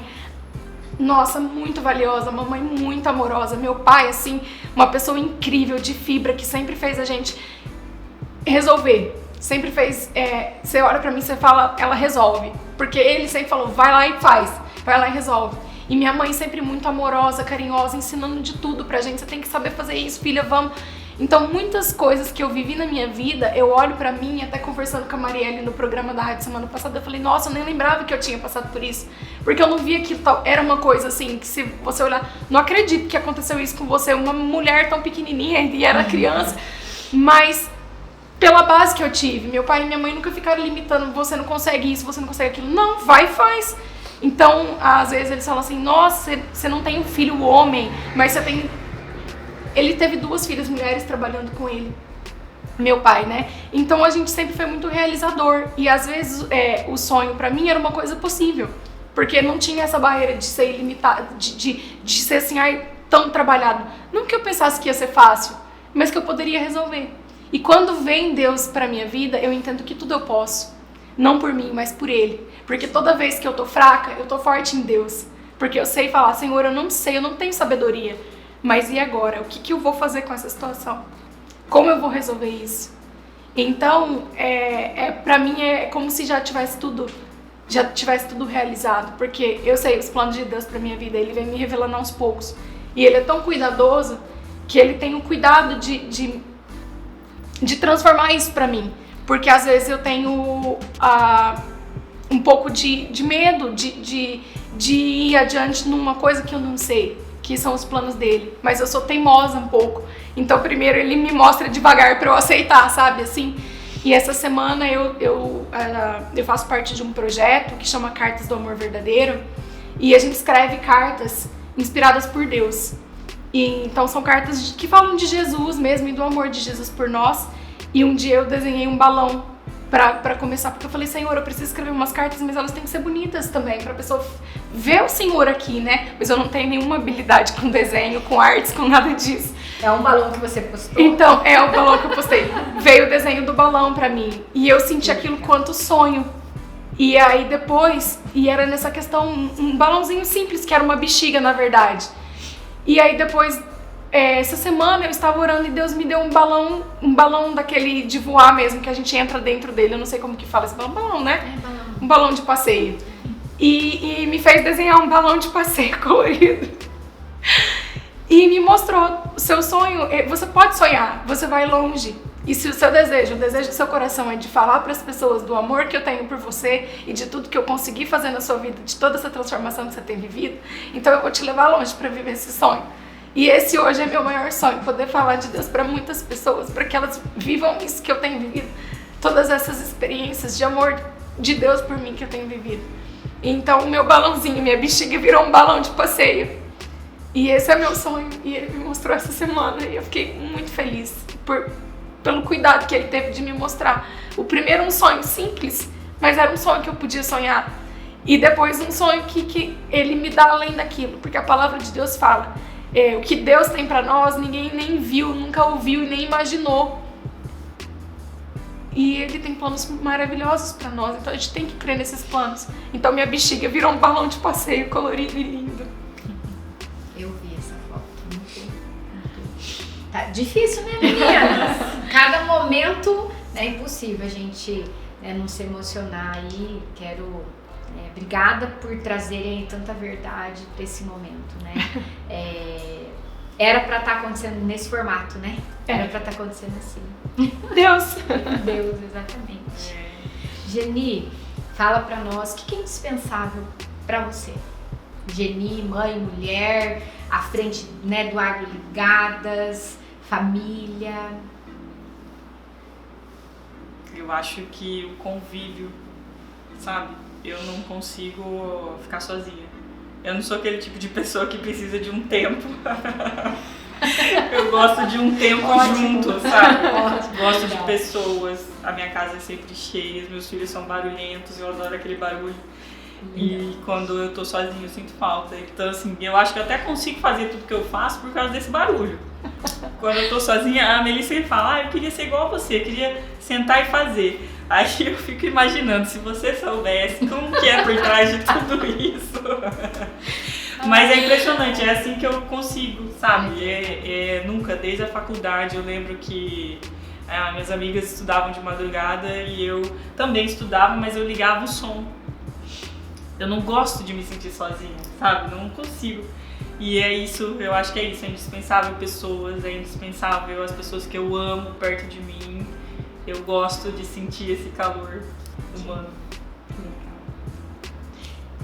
nossa, muito valiosa, uma mãe muito amorosa, meu pai, assim, uma pessoa incrível, de fibra, que sempre fez a gente resolver. Sempre fez, você olha pra mim e você fala, ela resolve. Porque ele sempre falou, vai lá e faz, vai lá e resolve. E minha mãe sempre muito amorosa, carinhosa, ensinando de tudo pra gente, você tem que saber fazer isso, filha, vamos. Então muitas coisas que eu vivi na minha vida, eu olho pra mim, até conversando com a Marielle no programa da rádio semana passada, eu falei, nossa, eu nem lembrava que eu tinha passado por isso. Porque eu não via que era uma coisa assim, que se você olhar, não acredito que aconteceu isso com você, uma mulher tão pequenininha e era criança, mas pela base que eu tive, meu pai e minha mãe nunca ficaram limitando, você não consegue isso, você não consegue aquilo. Não, vai e faz. Então, às vezes eles falam assim, nossa, você não tem um filho homem, mas você tem... Ele teve 2 filhas mulheres trabalhando com ele, meu pai, né? Então a gente sempre foi muito realizador. E às vezes o sonho pra mim era uma coisa possível, porque não tinha essa barreira de ser ilimitado, de ser assim, tão trabalhado. Não que eu pensasse que ia ser fácil, mas que eu poderia resolver. E quando vem Deus pra minha vida, eu entendo que tudo eu posso. Não por mim, mas por Ele. Porque toda vez que eu tô fraca, eu tô forte em Deus. Porque eu sei falar, Senhor, eu não sei, eu não tenho sabedoria. Mas e agora? O que eu vou fazer com essa situação? Como eu vou resolver isso? Então, pra mim é como se já tivesse tudo realizado, porque eu sei os planos de Deus pra minha vida, Ele vem me revelando aos poucos. E Ele é tão cuidadoso que Ele tem o cuidado de transformar isso pra mim. Porque às vezes eu tenho um pouco de medo de ir adiante numa coisa que eu não sei, que são os planos dele. Mas eu sou teimosa um pouco. Então primeiro Ele me mostra devagar pra eu aceitar, sabe, assim. E essa semana eu faço parte de um projeto que chama Cartas do Amor Verdadeiro. E a gente escreve cartas inspiradas por Deus. E então são cartas que falam de Jesus mesmo e do amor de Jesus por nós. E um dia eu desenhei um balão pra começar, porque eu falei, Senhor, eu preciso escrever umas cartas, mas elas têm que ser bonitas também, pra pessoa ver o Senhor aqui, né? Mas eu não tenho nenhuma habilidade com desenho, com artes, com nada disso. É um balão que você postou? Então, é o balão que eu postei. Veio o desenho do balão pra mim. E eu senti aquilo quanto sonho. E aí depois, era nessa questão, um balãozinho simples, que era uma bexiga, na verdade. E aí depois, essa semana eu estava orando e Deus me deu um balão daquele de voar mesmo, que a gente entra dentro dele. Eu não sei como que fala esse balão, né? É balão. Um balão de passeio. E me fez desenhar um balão de passeio colorido. E me mostrou o seu sonho. Você pode sonhar, você vai longe. E se o seu desejo, o desejo do seu coração é de falar para as pessoas do amor que eu tenho por você e de tudo que eu consegui fazer na sua vida, de toda essa transformação que você tem vivido, então eu vou te levar longe para viver esse sonho. E esse hoje é meu maior sonho, poder falar de Deus para muitas pessoas, para que elas vivam isso que eu tenho vivido, todas essas experiências de amor de Deus por mim que eu tenho vivido. Então o meu balãozinho, minha bexiga virou um balão de passeio. E esse é meu sonho, e ele me mostrou essa semana, e eu fiquei muito feliz pelo cuidado que ele teve de me mostrar. O primeiro um sonho simples, mas era um sonho que eu podia sonhar. E depois um sonho que ele me dá além daquilo, porque a palavra de Deus fala, o que Deus tem pra nós, ninguém nem viu, nunca ouviu e nem imaginou. E Ele tem planos maravilhosos pra nós, então a gente tem que crer nesses planos. Então minha bexiga virou um balão de passeio colorido e lindo. Eu vi essa foto, muito. Tá difícil, né, meninas? Cada momento é impossível a gente não se emocionar aí. Quero... obrigada por trazerem tanta verdade pra esse momento, né? Era pra estar acontecendo nesse formato, né? Era pra estar acontecendo assim. Deus, exatamente. Geni, fala pra nós, o que é indispensável pra você? Geni, mãe, mulher, à frente, né, do Agro Ligadas, família. Eu acho que o convívio, sabe? Eu não consigo ficar sozinha. Eu não sou aquele tipo de pessoa que precisa de um tempo. Eu gosto de um tempo junto, sabe? Gosto de pessoas. A minha casa é sempre cheia, meus filhos são barulhentos, eu adoro aquele barulho. E quando eu tô sozinha eu sinto falta. Então assim, eu acho que eu até consigo fazer tudo que eu faço por causa desse barulho. Quando eu tô sozinha, a Melissa sempre fala, eu queria ser igual a você, eu queria sentar e fazer. Aí eu fico imaginando, se você soubesse como que é por trás de tudo isso. Mas é impressionante, é assim que eu consigo, sabe? Nunca, desde a faculdade, eu lembro que minhas amigas estudavam de madrugada e eu também estudava, mas eu ligava o som. Eu não gosto de me sentir sozinha, sabe? Não consigo. E é isso, eu acho que é isso, é indispensável pessoas, é indispensável as pessoas que eu amo perto de mim. Eu gosto de sentir esse calor humano.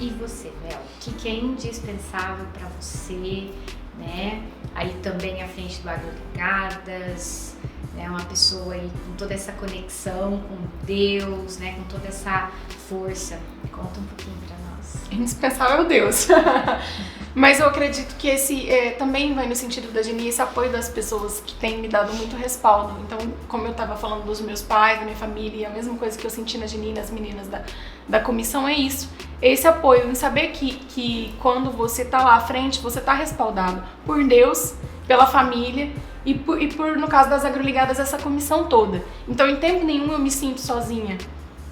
E você, Mel? O que é indispensável para você, né? Aí também à frente do Agro Ligadas, né? Uma pessoa aí com toda essa conexão com Deus, né? Com toda essa força. Conta um pouquinho para nós. Indispensável Deus. Mas eu acredito que esse também vai no sentido da Geni, esse apoio das pessoas que têm me dado muito respaldo. Então, como eu estava falando dos meus pais, da minha família, e a mesma coisa que eu senti na Geni, nas meninas da comissão, é isso. Esse apoio, em saber que quando você tá lá à frente, você tá respaldado por Deus, pela família e por no caso das Agroligadas, essa comissão toda. Então, em tempo nenhum eu me sinto sozinha.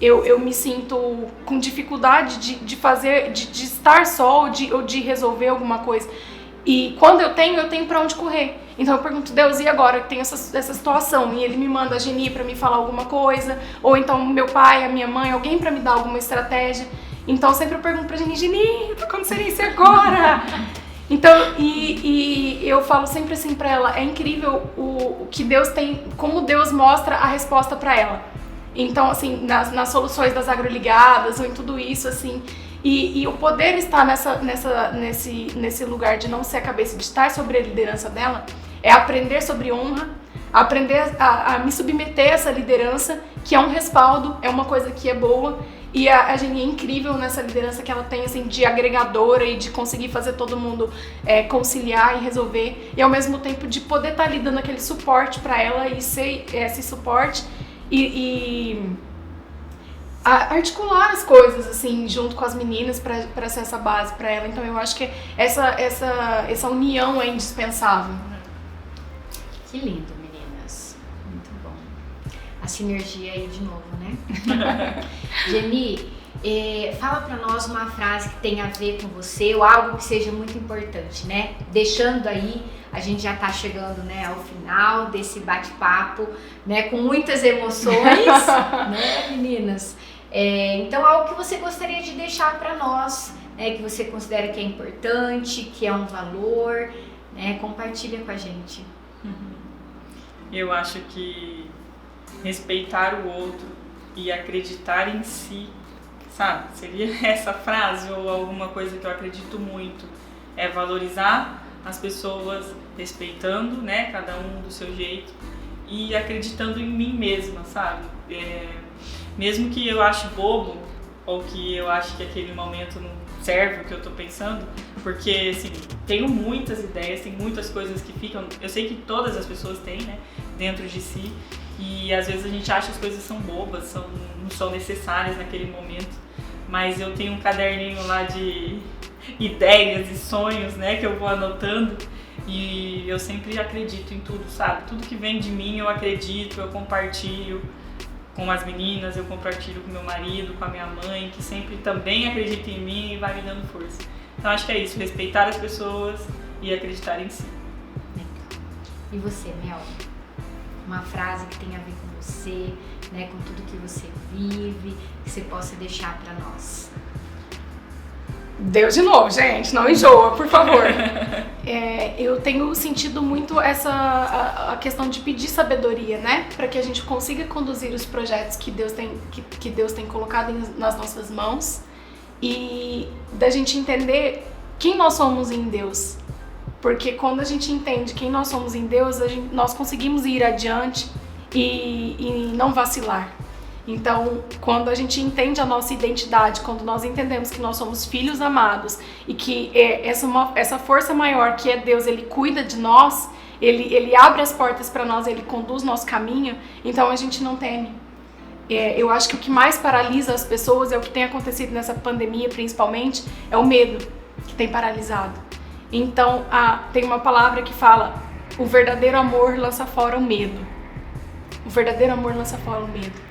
Eu me sinto com dificuldade de fazer, de estar só ou de resolver alguma coisa. E quando eu tenho pra onde correr. Então eu pergunto, Deus, e agora que tem essa situação? E ele me manda a Geni pra me falar alguma coisa, ou então meu pai, a minha mãe, alguém pra me dar alguma estratégia. Então sempre eu pergunto pra Geni, tá acontecendo isso agora? Então, e eu falo sempre assim pra ela, é incrível o que Deus tem, como Deus mostra a resposta pra ela. Então, assim, nas soluções das agroligadas, ou em tudo isso, assim, e o poder estar nesse lugar de não ser a cabeça, de estar sobre a liderança dela, é aprender sobre honra, aprender a me submeter a essa liderança, que é um respaldo, é uma coisa que é boa, e a Geni é incrível nessa liderança que ela tem, assim, de agregadora e de conseguir fazer todo mundo conciliar e resolver, e ao mesmo tempo de poder estar ali dando aquele suporte para ela e ser esse suporte e articular as coisas, assim, junto com as meninas para ser essa base para ela. Então eu acho que essa união é indispensável. Que lindo, meninas. Muito bom. A sinergia aí de novo, né? Geni, fala pra nós uma frase que tenha a ver com você ou algo que seja muito importante, né? Deixando aí, a gente já tá chegando, né, ao final desse bate-papo, né, com muitas emoções, né, meninas? Então, algo que você gostaria de deixar pra nós, né, que você considera que é importante, que é um valor, né? Compartilha com a gente. Eu acho que respeitar o outro e acreditar em si, sabe? Seria essa frase ou alguma coisa que eu acredito muito. É valorizar as pessoas, respeitando, né, cada um do seu jeito e acreditando em mim mesma, sabe? Mesmo que eu ache bobo ou que eu ache que aquele momento não serve o que eu tô pensando, porque, assim, tenho muitas ideias, tem muitas coisas que ficam... Eu sei que todas as pessoas têm, né, dentro de si, e às vezes a gente acha que as coisas são bobas, não são necessárias naquele momento, mas eu tenho um caderninho lá de ideias e sonhos, né, que eu vou anotando, e eu sempre acredito em tudo, sabe? Tudo que vem de mim eu acredito, eu compartilho com as meninas, eu compartilho com meu marido, com a minha mãe, que sempre também acredita em mim e vai me dando força. Então acho que é isso, respeitar as pessoas e acreditar em si. E você, Mel? Uma frase que tenha a ver com você, né, com tudo que você vive, que você possa deixar para nós. Deus de novo, gente, não enjoa, por favor. Eu tenho sentido muito a questão de pedir sabedoria, né? Para que a gente consiga conduzir os projetos que Deus tem colocado nas nossas mãos e da gente entender quem nós somos em Deus. Porque quando a gente entende quem nós somos em Deus, nós conseguimos ir adiante e não vacilar. Então, quando a gente entende a nossa identidade, quando nós entendemos que nós somos filhos amados e que essa força maior que é Deus, Ele cuida de nós, Ele abre as portas para nós, Ele conduz nosso caminho, então a gente não teme. Eu acho que o que mais paralisa as pessoas, é o que tem acontecido nessa pandemia principalmente, é o medo que tem paralisado. Então, tem uma palavra que fala, o verdadeiro amor lança fora o medo. O verdadeiro amor lança fora o medo.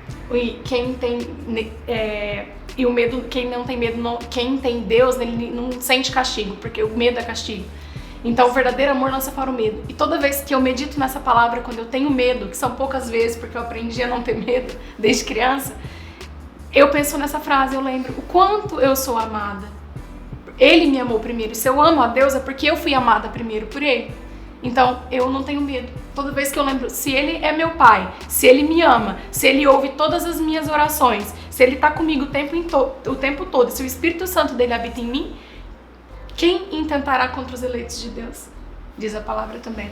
E o medo, quem não tem medo, quem tem Deus, ele não sente castigo, porque o medo é castigo. Então o verdadeiro amor lança fora o medo. E toda vez que eu medito nessa palavra, quando eu tenho medo, que são poucas vezes, porque eu aprendi a não ter medo desde criança, eu penso nessa frase, eu lembro o quanto eu sou amada. Ele me amou primeiro, e se eu amo a Deus é porque eu fui amada primeiro por Ele. Então, eu não tenho medo. Toda vez que eu lembro, se Ele é meu Pai, se Ele me ama, se Ele ouve todas as minhas orações, se Ele está comigo o tempo todo, se o Espírito Santo dele habita em mim, quem intentará contra os eleitos de Deus? Diz a palavra também.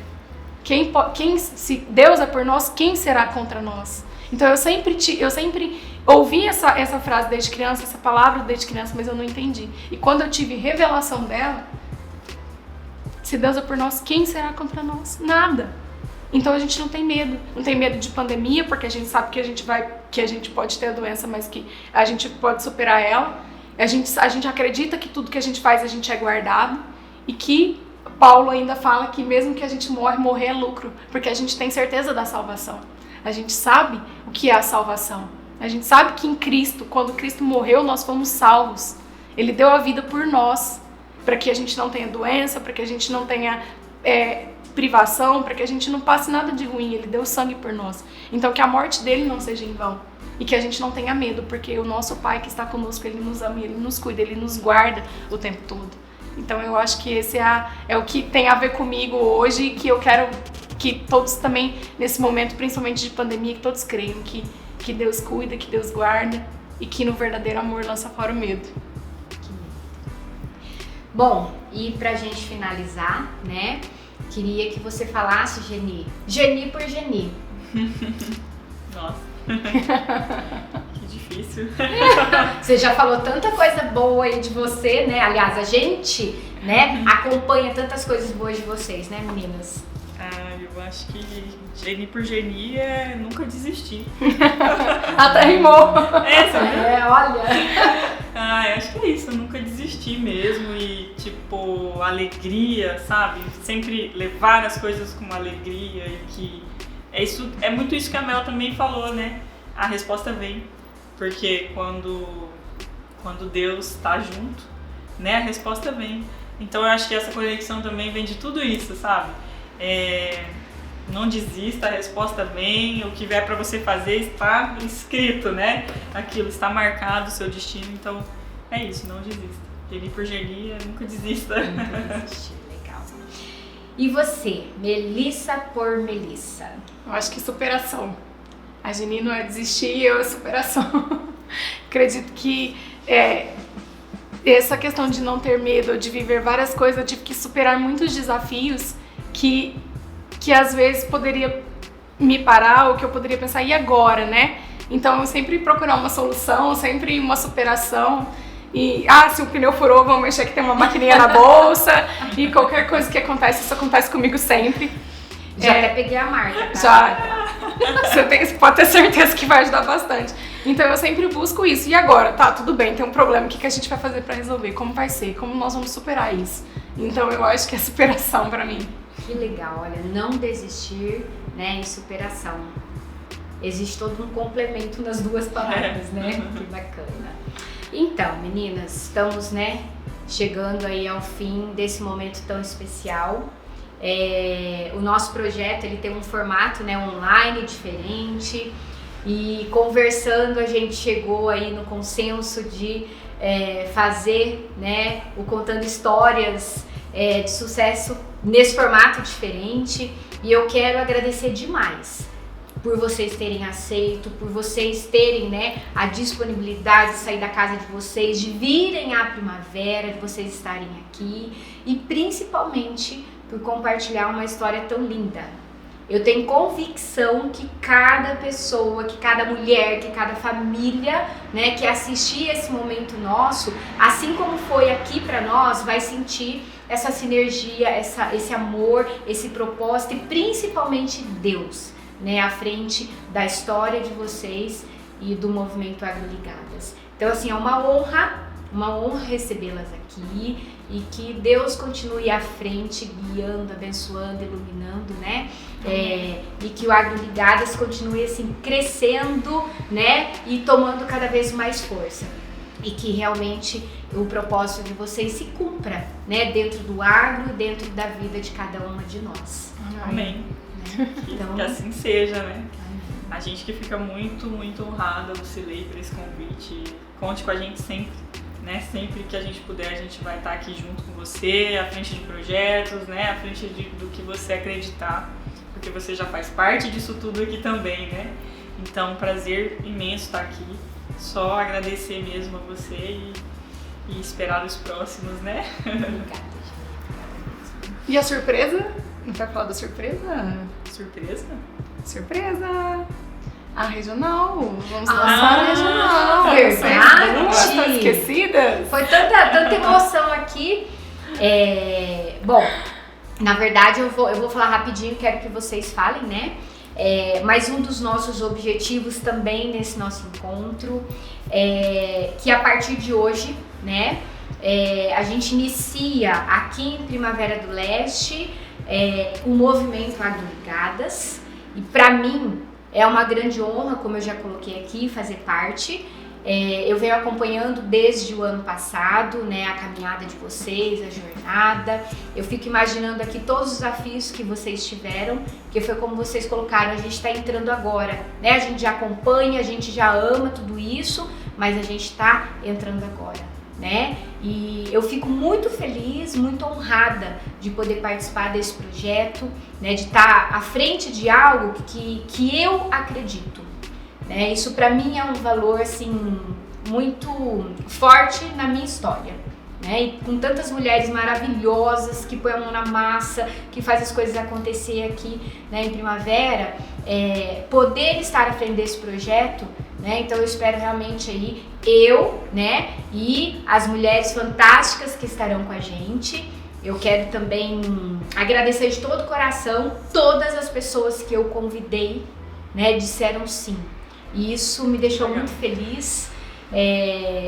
Se Deus é por nós, quem será contra nós? Então, eu sempre ouvi essa frase desde criança, essa palavra desde criança, mas eu não entendi. E quando eu tive revelação dela, se Deus é por nós, quem será contra nós? Nada. Então a gente não tem medo. Não tem medo de pandemia, porque a gente sabe que a gente pode ter a doença, mas que a gente pode superar ela. A gente acredita que tudo que a gente faz, a gente é guardado. E que Paulo ainda fala que mesmo que a gente morrer é lucro, porque a gente tem certeza da salvação. A gente sabe o que é a salvação. A gente sabe que em Cristo, quando Cristo morreu, nós fomos salvos. Ele deu a vida por nós. para que a gente não tenha doença, para que a gente não tenha privação, para que a gente não passe nada de ruim. Ele deu sangue por nós. Então que a morte dele não seja em vão. E que a gente não tenha medo, porque o nosso Pai que está conosco, Ele nos ama, Ele nos cuida, Ele nos guarda o tempo todo. Então eu acho que esse é o que tem a ver comigo hoje, que eu quero que todos também, nesse momento, principalmente de pandemia, que todos creiam que Deus cuida, que Deus guarda e que no verdadeiro amor lança fora o medo. Bom, e pra gente finalizar, né, queria que você falasse, Geni por Geni. Nossa. Que difícil. Você já falou tanta coisa boa aí de você, né? Aliás, a gente, né, acompanha tantas coisas boas de vocês, né, meninas? Eu acho que Geni por Geni é nunca desistir. Até rimou. Olha. Eu acho que é isso, nunca desistir mesmo e, tipo, alegria, sabe? Sempre levar as coisas com alegria e que é muito isso que a Mel também falou, né? A resposta vem, porque quando Deus tá junto, né? A resposta vem. Então eu acho que essa conexão também vem de tudo isso, sabe? Não desista, a resposta vem, o que vier pra você fazer está escrito, né? Aquilo está marcado, o seu destino, então é isso, não desista. Geni por Geni, nunca desista. Nunca desistir, legal. E você, Melissa por Melissa? Eu acho que superação. A Geni não é desistir, eu é superação. Acredito que essa questão de não ter medo, de viver várias coisas, eu tive que superar muitos desafios que às vezes poderia me parar, ou que eu poderia pensar, e agora, né? Então eu sempre procurar uma solução, sempre uma superação. E, se o pneu furou, vamos mexer que tem uma maquininha na bolsa. E qualquer coisa que acontece, isso acontece comigo sempre. Já até peguei a marca, tá? Já. Você pode ter certeza que vai ajudar bastante. Então eu sempre busco isso. E agora? Tá, tudo bem, tem um problema. O que a gente vai fazer pra resolver? Como vai ser? Como nós vamos superar isso? Então eu acho que é superação pra mim. Que legal, olha, não desistir, né, e superação. Existe todo um complemento nas duas palavras, né? Que bacana. Então, meninas, estamos, né, chegando aí ao fim desse momento tão especial. O nosso projeto, ele tem um formato, né, online diferente, e conversando a gente chegou aí no consenso de fazer, né, o Contando Histórias de sucesso nesse formato diferente, e eu quero agradecer demais por vocês terem aceito, por vocês terem, né, a disponibilidade de sair da casa de vocês, de virem à primavera, de vocês estarem aqui e principalmente por compartilhar uma história tão linda. Eu tenho convicção que cada pessoa, que cada mulher, que cada família, né, que assistir esse momento nosso, assim como foi aqui para nós, vai sentir essa sinergia, esse amor, esse propósito e principalmente Deus, né, à frente da história de vocês e do movimento Agroligadas. Então, assim, é uma honra recebê-las aqui e que Deus continue à frente, guiando, abençoando, iluminando, né? E que o Agroligadas continue assim crescendo, né? E tomando cada vez mais força. E que realmente o propósito de vocês se cumpra, né? Dentro do agro, dentro da vida de cada uma de nós. Amém. Então, que assim seja, né? A gente que fica muito, muito honrada, Lucilei, por esse convite. Conte com a gente sempre, né? Sempre que a gente puder, a gente vai estar aqui junto com você, à frente de projetos, né? À frente do que você acreditar, porque você já faz parte disso tudo aqui também, né? Então, prazer imenso estar aqui. Só agradecer mesmo a você e esperar os próximos, né? Obrigada. E a surpresa? Não vai falar da surpresa? Surpresa? Surpresa! A regional! Vamos lançar a regional! Verdade! Tá esquecida? Foi tanta emoção aqui. Bom, na verdade eu vou falar rapidinho, quero que vocês falem, né? Mas um dos nossos objetivos também nesse nosso encontro é que a partir de hoje, né, a gente inicia aqui em Primavera do Leste o movimento Agroligadas, e para mim é uma grande honra, como eu já coloquei aqui, fazer parte. Eu venho acompanhando desde o ano passado, né, a caminhada de vocês, a jornada. Eu fico imaginando aqui todos os desafios que vocês tiveram, que foi como vocês colocaram, a gente está entrando agora, né? A gente já acompanha, a gente já ama tudo isso, mas a gente está entrando agora, né? E eu fico muito feliz, muito honrada de poder participar desse projeto, né? De estar à frente de algo que eu acredito. Isso para mim é um valor assim muito forte na minha história, né? E com tantas mulheres maravilhosas que põem a mão na massa, que fazem as coisas acontecer aqui, né, em Primavera, poder estar à frente desse projeto, né? Então eu espero realmente aí né, e as mulheres fantásticas que estarão com a gente. Eu quero também agradecer de todo o coração todas as pessoas que eu convidei, né, disseram sim. E isso me deixou muito feliz.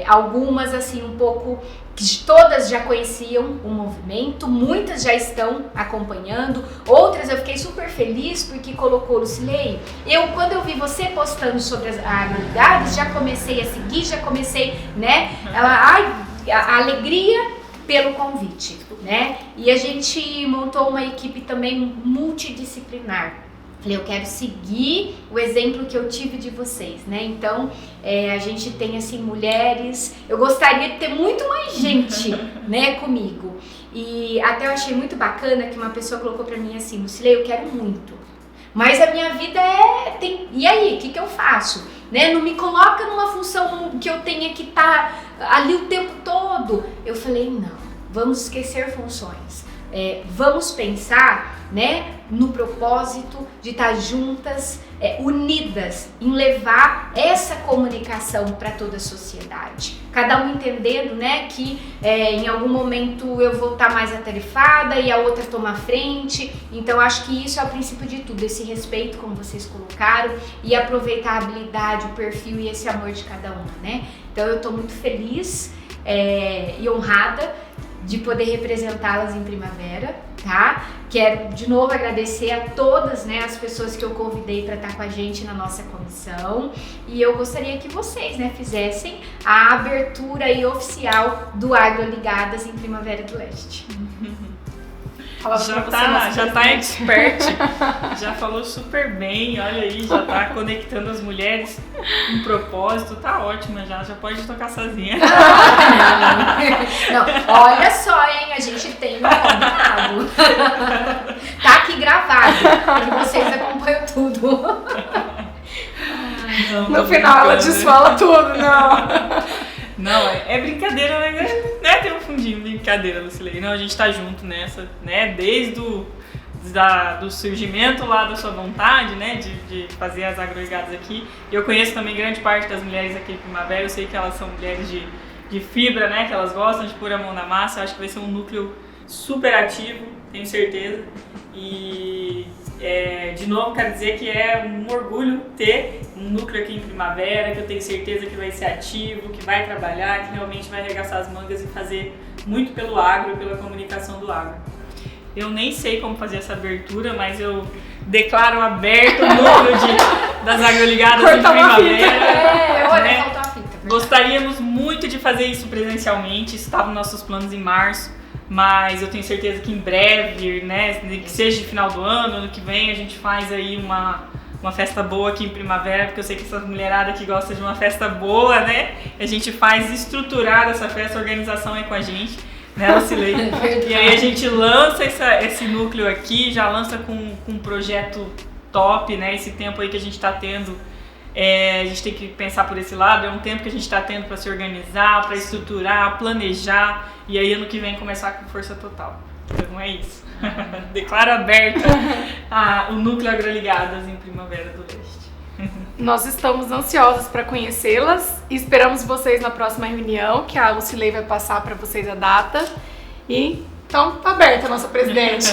Algumas assim um pouco, que todas já conheciam o movimento, muitas já estão acompanhando, outras eu fiquei super feliz porque colocou Lucilei. Quando eu vi você postando sobre as agroligadas, já comecei a seguir, já comecei, né? A alegria pelo convite, né? E a gente montou uma equipe também multidisciplinar. Eu quero seguir o exemplo que eu tive de vocês, né? Então, a gente tem, assim, mulheres... Eu gostaria de ter muito mais gente, né, comigo. E até eu achei muito bacana que uma pessoa colocou pra mim assim, Lucilei, eu quero muito. Mas a minha vida E aí, o que eu faço? Né? Não me coloca numa função que eu tenha que estar ali o tempo todo. Eu falei, não, vamos esquecer funções. Vamos pensar, né, no propósito de estar juntas, unidas, em levar essa comunicação para toda a sociedade. Cada um entendendo, né, que em algum momento eu vou estar mais atarefada e a outra toma a frente. Então acho que isso é o princípio de tudo, esse respeito, como vocês colocaram, e aproveitar a habilidade, o perfil e esse amor de cada uma, né? Então eu estou muito feliz e honrada de poder representá-las em Primavera, tá? Quero de novo agradecer a todas, né, as pessoas que eu convidei para estar com a gente na nossa comissão, e eu gostaria que vocês, né, fizessem a abertura aí oficial do Agroligadas em Primavera do Leste. Já tá expert, já falou super bem, olha aí, já tá conectando as mulheres com propósito, tá ótima já pode tocar sozinha. Não, olha só, hein, a gente tem um combinado. Tá aqui gravado, que vocês acompanham tudo. No final ela desfala tudo, não. Não, é brincadeira, né? Tem um fundinho de brincadeira, Lucilei. Não, a gente tá junto nessa, né? Desde do surgimento lá da sua vontade, né? De fazer as agroligadas aqui. Eu conheço também grande parte das mulheres aqui em Primavera. Eu sei que elas são mulheres de fibra, né? Que elas gostam de pôr a mão na massa. Eu acho que vai ser um núcleo super ativo, tenho certeza. E... de novo, quero dizer que é um orgulho ter um núcleo aqui em Primavera, que eu tenho certeza que vai ser ativo, que vai trabalhar, que realmente vai arregaçar as mangas e fazer muito pelo agro, pela comunicação do agro. Eu nem sei como fazer essa abertura, mas eu declaro aberto o núcleo das agroligadas em Primavera. Olha, faltou a fita. Gostaríamos muito de fazer isso presencialmente, isso estava nos nossos planos em março. Mas eu tenho certeza que em breve, né, que seja de final do ano que vem, a gente faz aí uma festa boa aqui em Primavera, porque eu sei que essa mulherada que gosta de uma festa boa, né, a gente faz estruturar essa festa, a organização aí com a gente, né, Lucilei? E aí a gente lança esse núcleo aqui, já lança com um projeto top, né, esse tempo aí que a gente está tendo. A gente tem que pensar por esse lado, é um tempo que a gente está tendo para se organizar, para estruturar, planejar, e aí ano que vem começar com força total. Então é isso. Declaro aberta o núcleo Agroligadas em Primavera do Leste. Nós estamos ansiosas para conhecê-las e esperamos vocês na próxima reunião, que a Lucilei vai passar para vocês a data. E então tá aberta a nossa presidente.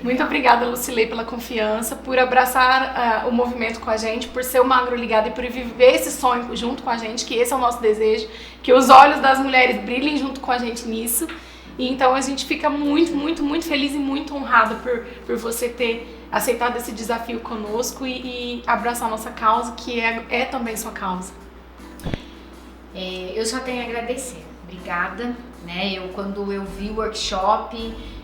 Muito obrigada, Lucilei, pela confiança, por abraçar o movimento com a gente, por ser uma agroligada e por viver esse sonho junto com a gente, que esse é o nosso desejo, que os olhos das mulheres brilhem junto com a gente nisso. E então a gente fica muito, muito, muito feliz e muito honrada por você ter aceitado esse desafio conosco e abraçar a nossa causa, que é também sua causa. Eu só tenho a agradecer. Obrigada, né? Quando eu vi o workshop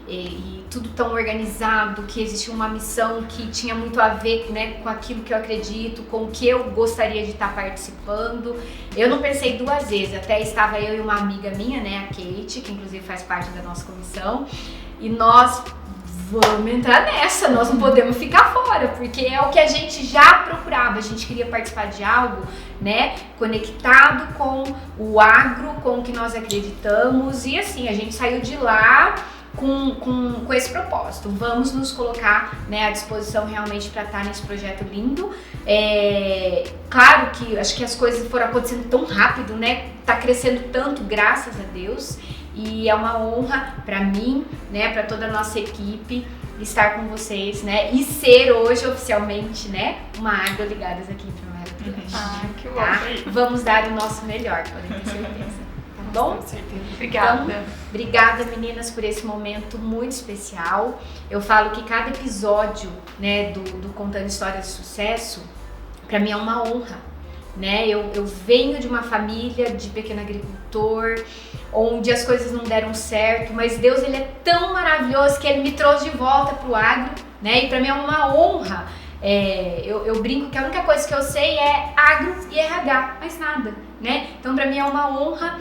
e tudo tão organizado, que existia uma missão que tinha muito a ver, né, com aquilo que eu acredito, com o que eu gostaria de estar participando, eu não pensei duas vezes. Até estava eu e uma amiga minha, né, a Kate, que inclusive faz parte da nossa comissão, e nós vamos entrar nessa, nós não podemos ficar fora, porque é o que a gente já procurava, a gente queria participar de algo, né, conectado com o agro, com o que nós acreditamos, e assim, a gente saiu de lá com esse propósito. Vamos nos colocar, né, à disposição realmente para estar nesse projeto lindo. Claro que acho que as coisas foram acontecendo tão rápido, né, tá crescendo tanto, graças a Deus, e é uma honra para mim, né, para toda a nossa equipe estar com vocês, né, e ser hoje oficialmente, né, uma Agroligadas aqui em Primavera do Leste. Que bom. Tá? Vamos dar o nosso melhor, podem ter certeza. Tá bom? Com certeza. Obrigada. Então, obrigada, meninas, por esse momento muito especial. Eu falo que cada episódio, né, do Contando Histórias de Sucesso, para mim é uma honra, né? Eu venho de uma família de pequeno agricultor, onde as coisas não deram certo, mas Deus, ele é tão maravilhoso que ele me trouxe de volta pro agro, né? E para mim é uma honra. Eu brinco que a única coisa que eu sei é agro e RH, mais nada, né? Então para mim é uma honra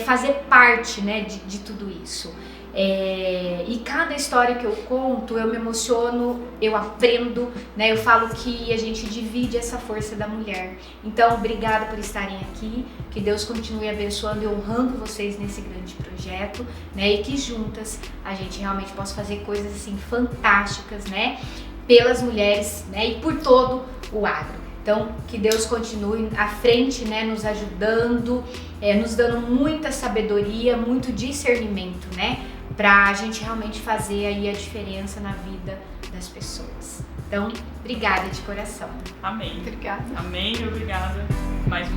fazer parte, né, de tudo isso. E cada história que eu conto, eu me emociono, eu aprendo, né? Eu falo que a gente divide essa força da mulher. Então, obrigada por estarem aqui, que Deus continue abençoando e honrando vocês nesse grande projeto, né? E que juntas a gente realmente possa fazer coisas assim fantásticas, né? Pelas mulheres, né? E por todo o agro. Então, que Deus continue à frente, né, nos ajudando, nos dando muita sabedoria, muito discernimento, né, pra gente realmente fazer aí a diferença na vida das pessoas. Então, obrigada de coração. Amém. Obrigada. Amém e obrigada mais uma